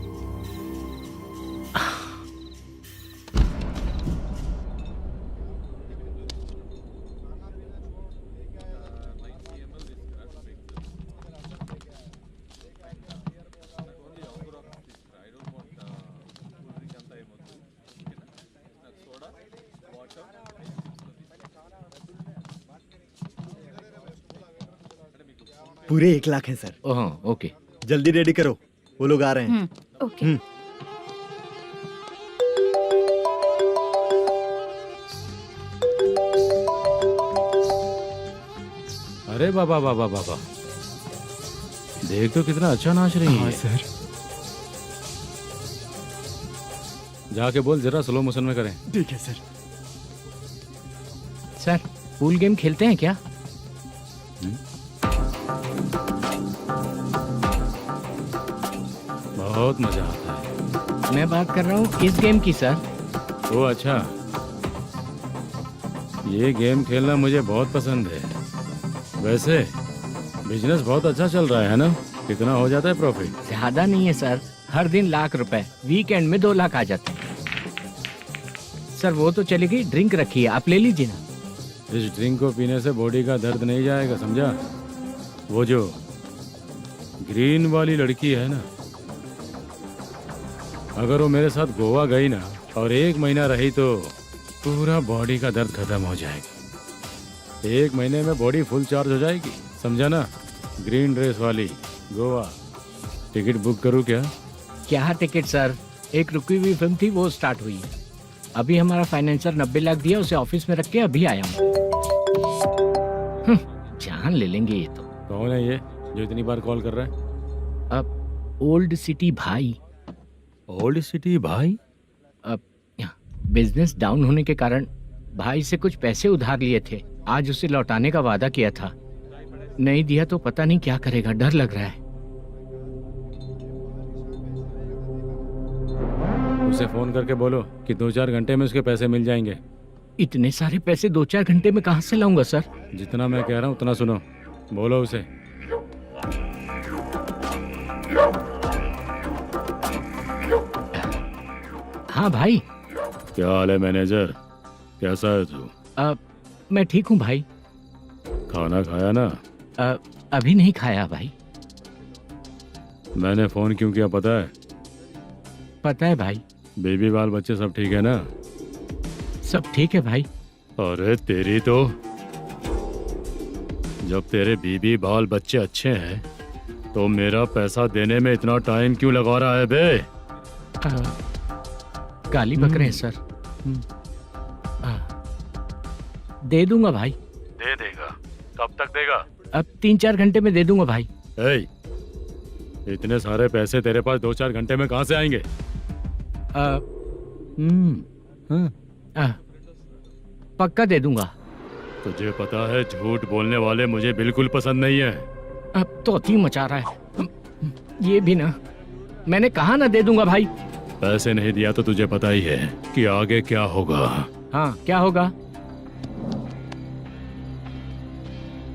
पूरे 1 लाख हैं सर। ओह ओके, जल्दी रेडी करो, वो लोग आ रहे हैं। ओके। अरे बाबा बाबा बाबा, देख तो कितना अच्छा नाच रही है। सर जाके बोल जरा स्लो मोशन में करें। ठीक है सर। सर पूल गेम खेलते हैं क्या? बहुत मजा आता है। मैं बात कर रहा हूँ इस गेम की सर। ओ अच्छा, ये गेम खेलना मुझे बहुत पसंद है। वैसे बिजनेस बहुत अच्छा चल रहा है ना? कितना हो जाता है प्रॉफिट? ज्यादा नहीं है सर, हर दिन लाख रुपए, वीकेंड में 2 लाख आ जाते हैं। सर वो तो चलेगी, ड्रिंक रखी है, आप ले लीजिए ना। इस ड्रिंक को पीने से बॉडी का दर्द नहीं जाएगा, समझा? वो जो ग्रीन वाली लड़की है ना, अगर वो मेरे साथ गोवा गई ना और 1 महीना रही तो पूरा बॉडी का दर्द खत्म हो जाएगा। 1 महीने में बॉडी फुल चार्ज हो जाएगी, समझा ना? ग्रीन ड्रेस वाली गोवा। टिकट बुक करूँ क्या? क्या टिकट सर, एक रुकी हुई फिल्म थी, वो स्टार्ट हुई है। अभी हमारा फाइनेंसर 90 लाख दिया, उसे ऑफिस में रख के अभी आया हूँ। जान ले लेंगे ये तो। कौन है ये जो इतनी बार कॉल कर रहा है? अब ओल्ड सिटी भाई। ओल्ड सिटी भाई? अब बिजनेस डाउन होने के कारण भाई से कुछ पैसे उधार लिए थे, आज उसे लौटाने का वादा किया था। नहीं दिया तो पता नहीं क्या करेगा, डर लग रहा है। उसे फोन करके बोलो कि 2-4 घंटे में उसके पैसे मिल जाएंगे। इतने सारे पैसे 2-4 घंटे में कहाँ से लाऊंगा सर? जितना मैं कह रहा हूँ उतना सुनो, बोलो उसे। हाँ भाई। क्या हाल है मैनेजर, कैसा है तू? मैं ठीक हूँ भाई। खाना खाया ना? अभी नहीं खाया भाई। मैंने फोन क्यों किया पता है? पता है भाई। बेबी बाल बच्चे सब ठीक है ना? सब ठीक है भाई। अरे तेरी तो, जब तेरे बीबी बाल बच्चे अच्छे हैं तो मेरा पैसा देने में इतना टाइम क्यों लगा रहा है बे? गाली बक रहे हैं सर। दे दूंगा भाई। दे देगा? कब तक देगा? अब 3-4 घंटे में दे दूंगा भाई। इतने सारे पैसे तेरे पास 2-4 घंटे में कहाँ से आएंगे? पक्का दे दूंगा। तुझे पता है झूठ बोलने वाले मुझे बिल्कुल पसंद नहीं है। अब तोती मचा रहा है ये भी ना। मैंने कहा ना दे दूंगा भाई। पैसे नहीं दिया तो तुझे पता ही है कि आगे क्या होगा। हाँ क्या होगा?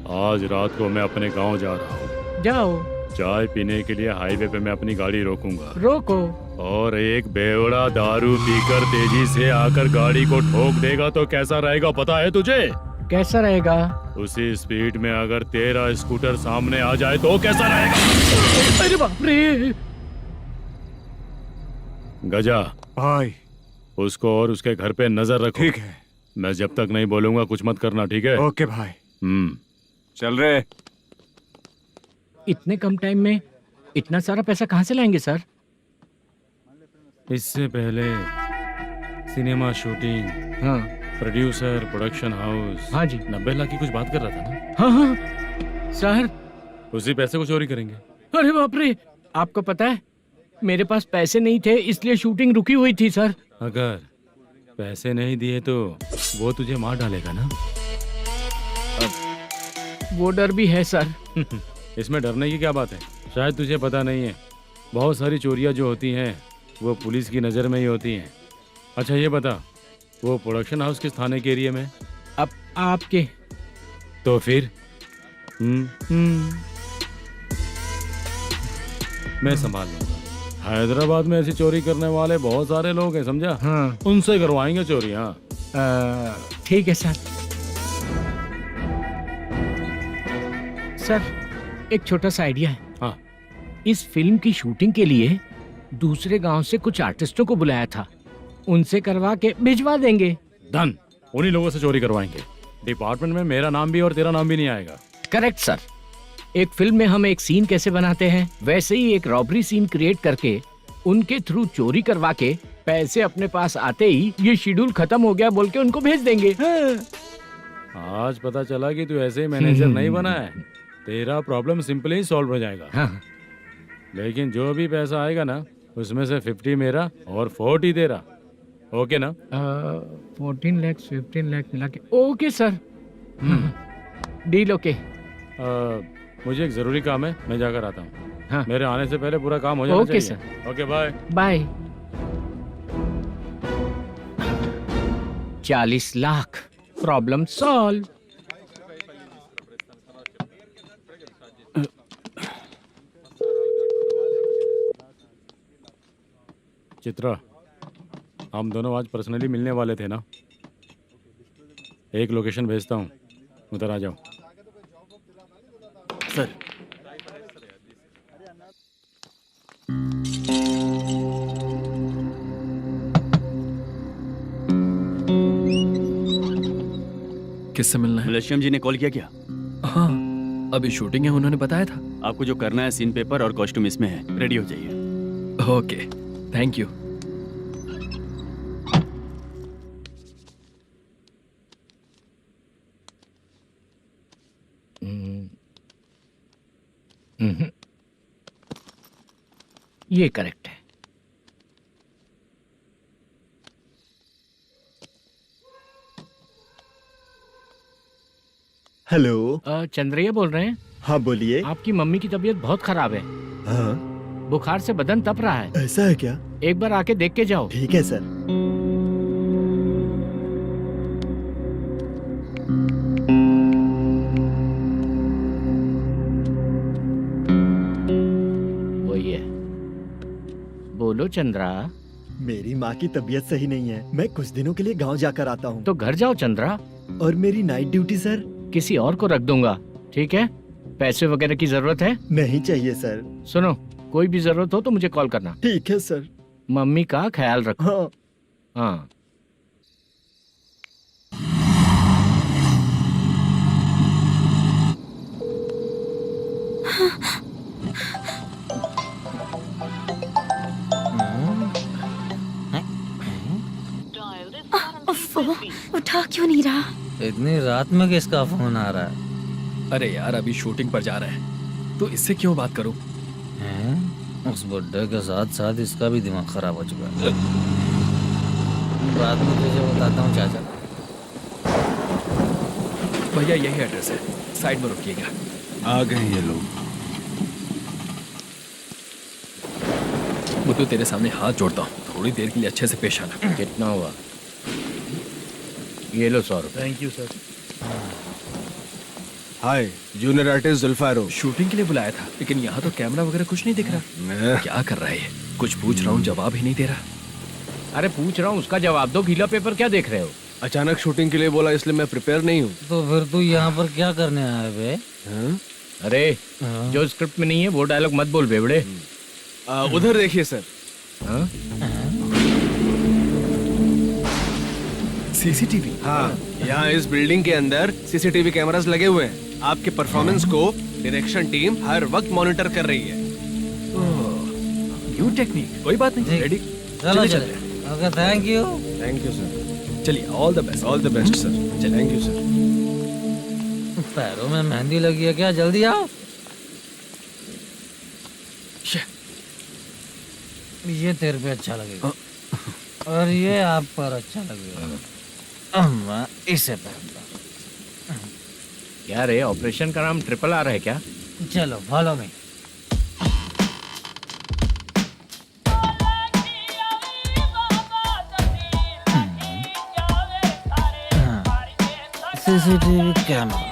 आज रात को मैं अपने गांव जा रहा हूँ। जाओ। चाय पीने के लिए हाईवे पे मैं अपनी गाड़ी रोकूंगा। रोको। और एक बेवड़ा दारू पीकर तेजी से आकर गाड़ी को ठोक देगा तो कैसा रहेगा पता है तुझे? कैसा रहेगा? उसी स्पीड में अगर तेरा स्कूटर सामने आ जाए तो कैसा रहेगा? अरे बाप रे। गजा भाई, उसको और उसके घर पे नजर रखो। ठीक है। मैं जब तक नहीं बोलूंगा कुछ मत करना, ठीक है? ओके भाई। चल रहे। इतने कम टाइम में इतना सारा पैसा कहाँ से लाएंगे सर? इससे पहले सिनेमा शूटिंग, हाँ, प्रोड्यूसर, प्रोडक्शन हाउस, हाँ जी, 90 लाख की कुछ बात कर रहा था ना? हाँ हाँ सर। उसी पैसे को चोरी करेंगे। अरे बाप रे, आपको पता है मेरे पास पैसे नहीं थे इसलिए शूटिंग रुकी हुई थी सर। अगर पैसे नहीं दिए तो वो तुझे मार डालेगा ना? वो डर भी है सर। इसमें डरने की क्या बात है? शायद तुझे पता नहीं है, बहुत सारी चोरियां जो होती हैं वो पुलिस की नज़र में ही होती हैं। अच्छा ये बता, वो प्रोडक्शन हाउस किस थाने के एरिया में? अब आपके। तो फिर मैं संभाल लूंगा। हैदराबाद में ऐसी चोरी करने वाले बहुत सारे लोग हैं, समझा? हाँ। उनसे करवाएंगे चोरी। हाँ ठीक है सर। सर एक छोटा सा आइडिया है। हाँ। इस फिल्म की शूटिंग के लिए दूसरे गांव से कुछ आर्टिस्टों को बुलाया था, उनसे करवा के भिजवा देंगे। डन, उन्हीं लोगों से चोरी करवाएंगे। डिपार्टमेंट में मेरा नाम भी और तेरा नाम भी नहीं आएगा। Correct sir. एक फिल्म में हम एक सीन कैसे बनाते हैं वैसे ही एक रॉबरी सीन क्रिएट करके उनके थ्रू चोरी करवा के पैसे अपने पास आते ही ये शेड्यूल खत्म हो गया बोल के उनको भेज देंगे। आज पता चला कि तू ऐसे ही मैनेजर नहीं बना है। तेरा प्रॉब्लम सिंपली ही सॉल्व हो जाएगा। हाँ। लेकिन जो भी पैसा आएगा ना उसमें से 50 मेरा और 40 तेरा। ओके ना? 14 लाख 15 लाख मिला के। Okay sir. Deal okay. मुझे एक जरूरी काम है, मैं जाकर आता हूँ। हाँ। मेरे आने से पहले पूरा काम हो जाना ओके चाहिए। Sir. Okay bye. Bye. 40 lakh, problem solve. Chitra, हम दोनों आज पर्सनली मिलने वाले थे ना? एक लोकेशन भेजता हूँ, उधर आ जाओ। सर। किससे मिलना है? मलेशियम जी ने कॉल किया क्या? हाँ, अभी शूटिंग है, उन्होंने बताया था। आपको जो करना है सीन पेपर और कॉस्ट्यूम इसमें है, रेडी हो जाइए। Okay, thank you. ये करेक्ट है। हेलो। चंद्रैया बोल रहे हैं? हाँ बोलिए। आपकी मम्मी की तबीयत बहुत खराब है। हाँ। बुखार से बदन तप रहा है। ऐसा है क्या? एक बार आके देख के जाओ। ठीक है सर। वही है। बोलो चंद्रा। मेरी माँ की तबीयत सही नहीं है, मैं कुछ दिनों के लिए गांव जाकर आता हूँ। तो घर जाओ चंद्रा। और मेरी नाइट ड्यूटी सर? किसी और को रख दूंगा, ठीक है? पैसे वगैरह की जरूरत है? नहीं चाहिए सर। सुनो, कोई भी जरूरत हो तो मुझे कॉल करना। ठीक है सर। मम्मी का ख्याल रखो। हाँ। हाँ। उठा क्यों नहीं रहा? इतनी रात में किसका फोन आ रहा है? अरे यार, अभी शूटिंग पर जा रहे हैं तो इससे क्यों बात करूं? उस बुड्ढे के साथ साथ इसका भी दिमाग खराब हो चुका है। रात में तुझे बताता हूँ चाचा। भैया यही एड्रेस है, साइड में रुकिएगा। आ गए ये लोग। बुद्धू, तेरे सामने हाथ जोड़ता हूँ, थोड़ी देर के लिए अच्छे से पेश आना। कितना हुआ? ये लो 100 रुपए। Thank you sir. Hi, junior artist Zulfar हूँ। शूटिंग के लिए बुलाया था, लेकिन यहाँ तो कैमरा वगैरह कुछ नहीं दिख रहा। क्या कर रहा है ये? कुछ पूछ रहा हूँ, जवाब ही नहीं दे रहा। अरे पूछ रहा हूँ, उसका जवाब दो। गीला पेपर क्या देख रहे हो? अचानक शूटिंग के लिए बोला, इसलिए मैं प्रिपेयर नहीं हूँ। तो फिर तू यहाँ पर क्या करने आया बे? अरे जो स्क्रिप्ट में नहीं है वो डायलॉग मत बोल बेवड़े। उधर देखिए सर। सीसीटीवी? हाँ, यहाँ इस बिल्डिंग के अंदर सीसीटीवी कैमरास लगे हुए हैं। आपके परफॉर्मेंस को डायरेक्शन टीम हर वक्त मॉनिटर कर रही है। न्यू टेक्निक, कोई बात नहीं। रेडी? चलो चले। Okay, thank you sir. चलिए, all the best. All the best sir. Thank you sir. पैरों में मेहंदी लगी है क्या? जल्दी आओ। ये तेरे पे अच्छा लगेगा और ये आप पर अच्छा लगेगा। मैं इसे पहनता। क्या रे, ऑपरेशन का नाम ट्रिपल आर है क्या? चलो फॉलो मी। CCTV camera.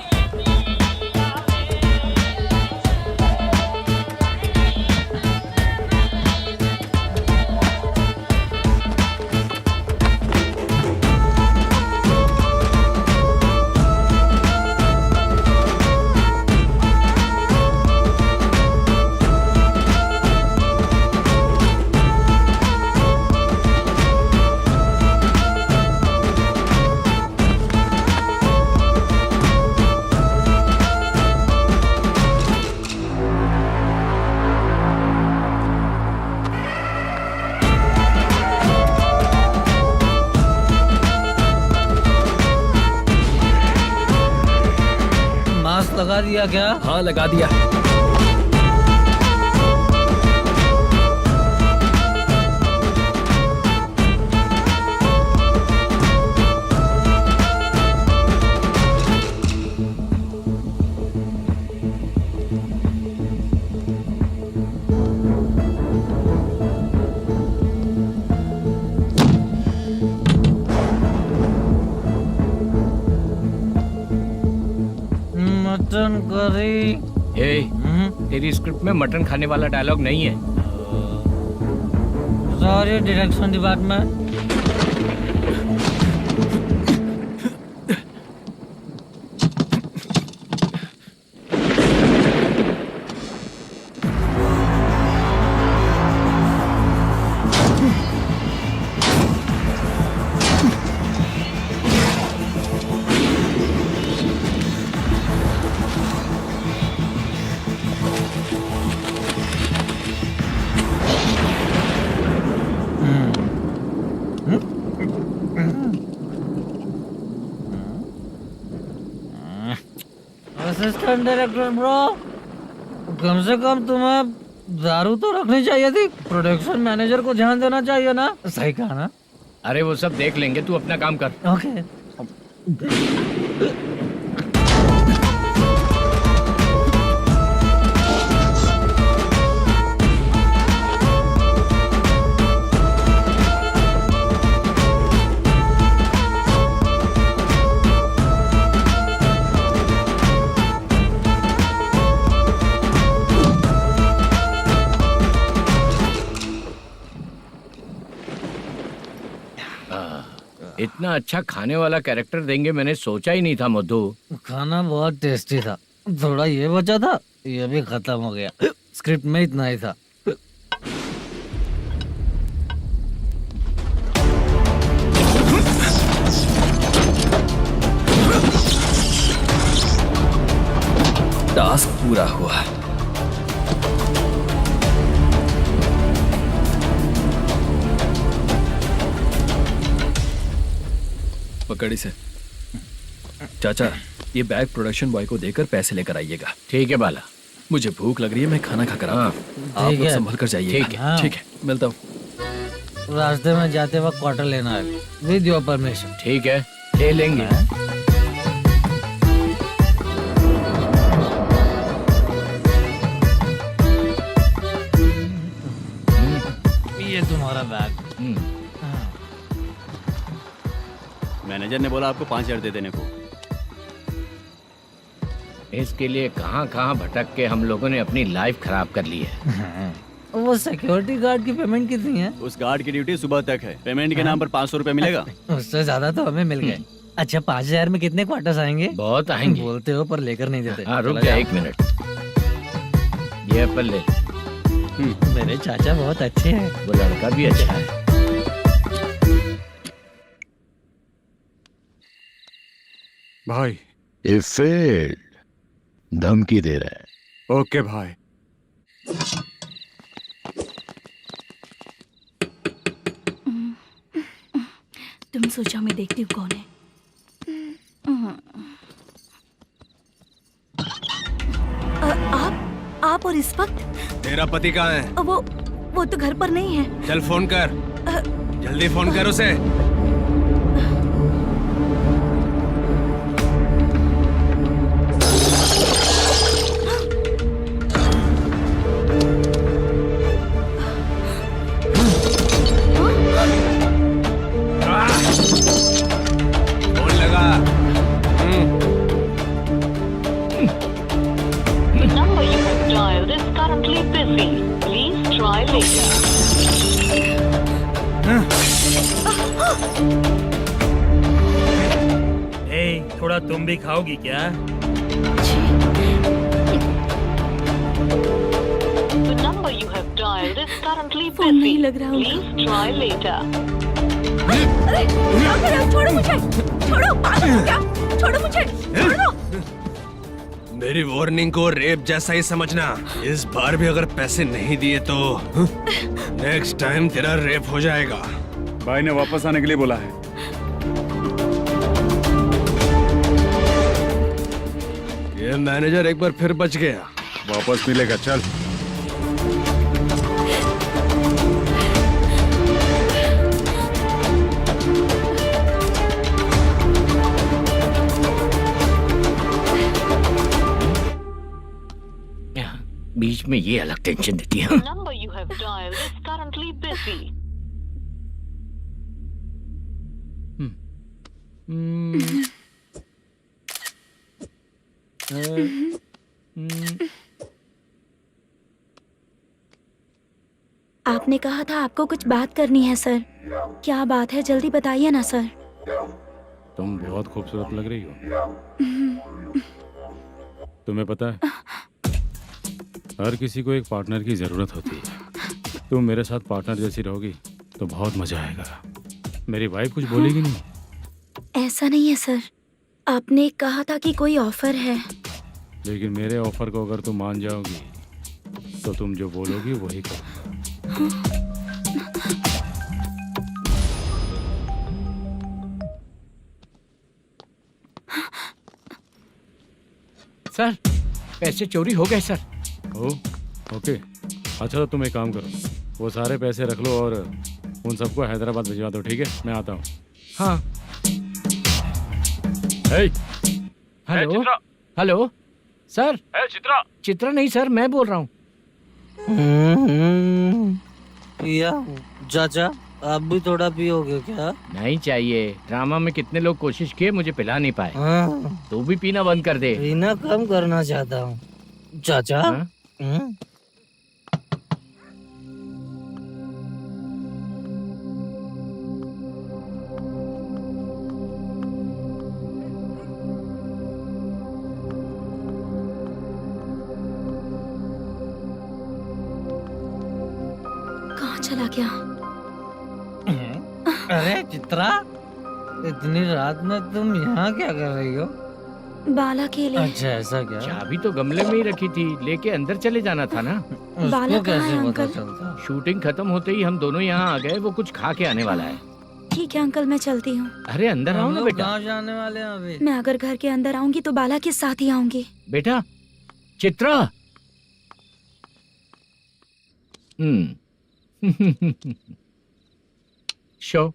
लगा दिया क्या? हाँ, लगा दिया। Mutton curry. तेरी स्क्रिप्ट में मटन खाने वाला डायलॉग नहीं है। Sorry direction department. Assistant director bro, कम से कम तुम्हें दारू तो रखनी चाहिए थी। प्रोडक्शन मैनेजर को ध्यान देना चाहिए ना। सही कहा ना? अरे वो सब देख लेंगे, तू अपना काम कर। ओके। इतना अच्छा खाने वाला कैरेक्टर देंगे मैंने सोचा ही नहीं था मधु। खाना बहुत टेस्टी था। थोड़ा ये बचा था, ये भी खत्म हो गया। स्क्रिप्ट में इतना ही था। टास्क पूरा हुआ। पकड़ी से। चाचा, ये बैग प्रोडक्शन बॉय को देकर पैसे लेकर आइएगा। ठीक है बाला। मुझे भूख लग रही है, मैं खाना खाकर आता हूँ। आप लोग संभल कर जाइए। ठीक है। ठीक है, मिलता हूँ। रास्ते में जाते वक्त क्वार्टर लेना है, विद योर परमिशन। ठीक है, ले लेंगे। ये तुम्हारा बैग। मैनेजर ने बोला आपको 5,000 दे देने को। इसके लिए कहाँ कहाँ भटक के हम लोगों ने अपनी लाइफ खराब कर ली है। वो सिक्योरिटी गार्ड की पेमेंट कितनी है? उस गार्ड की ड्यूटी सुबह तक है। पेमेंट के नाम पर 500 रुपए मिलेगा। उससे ज्यादा तो हमें मिल गए। अच्छा 5000 में कितने क्वार्टर्स आएंगे? बहुत आएंगे। बोलते हो पर लेकर नहीं देते। हाँ रुक जा 1 मिनट, ये एप्पल ले। मेरे चाचा बहुत अच्छे हैं। वो लड़का भी अच्छा है। भाई ये फेल्ड धमकी दे रहा है। ओके भाई। तुम सोचो मैं देखती हूँ कौन है। आप और इस वक्त तेरा पति कहाँ है? वो तो घर पर नहीं है। चल फोन कर, जल्दी फोन कर उसे। फोन लगा। number you have dialed is currently busy. Please try later. थोड़ा तुम भी खाओगी क्या? The number you have dialed is currently phone नहीं busy. लग रहा Please try later. अरे क्या कर रहे हो? छोड़ो मुझे, छोड़ो, पागल हो क्या? छोड़ो मुझे, छोड़ो। मेरी वार्निंग को रेप जैसा ही समझना। इस बार भी अगर पैसे नहीं दिए तो नेक्स्ट टाइम तेरा रेप हो जाएगा। भाई ने वापस आने के लिए बोला है। ये मैनेजर एक बार फिर बच गया। वापस मिलेगा, चल। बीच में ये अलग टेंशन देती है। The number you have dialed is currently busy. आपने कहा था आपको कुछ बात करनी है सर। क्या बात है, जल्दी बताइए ना सर। तुम बहुत खूबसूरत लग रही हो। तुम्हें पता है हर किसी को एक पार्टनर की जरूरत होती है। तुम मेरे साथ पार्टनर जैसी रहोगी तो बहुत मजा आएगा। मेरी वाइफ कुछ बोलेगी नहीं? ऐसा नहीं है सर, आपने कहा था कि कोई ऑफर है। लेकिन मेरे ऑफर को अगर तुम मान जाओगी तो तुम जो बोलोगी वही करो। सर पैसे चोरी हो गए सर। ओके अच्छा तो तुम एक काम करो, वो सारे पैसे रख लो और उन सबको हैदराबाद भिजवा दो, ठीक है? मैं आता हूँ। हाँ। Hello hello sir. Chitra Chitra नहीं सर, मैं बोल रहा हूँ। या चाचा आप भी थोड़ा पियोगे क्या? नहीं चाहिए। ड्रामा में कितने लोग कोशिश किए, मुझे पिला नहीं पाए। तू भी पीना बंद कर दे। पीना कम करना चाहता हूँ चाचा। कहाँ चला गया? अरे चित्रा, इतनी रात में तुम यहाँ क्या कर रही हो? बाला के लिए। अच्छा ऐसा क्या? चाबी तो गमले में ही रखी थी, लेके अंदर चले जाना था ना। बाला उसको कहाँ है कैसे पता अंकल? चलता? शूटिंग खत्म होते ही हम दोनों यहाँ आ गए। वो कुछ खा के आने वाला है। ठीक है अंकल, मैं चलती हूँ। अरे अंदर आओ हम ना लोग बेटा। कहाँ जाने वाले हैं अभी? मैं अगर घर के अंदर आऊंगी तो बाला के साथ ही आऊंगी। बेटा चित्रा। शो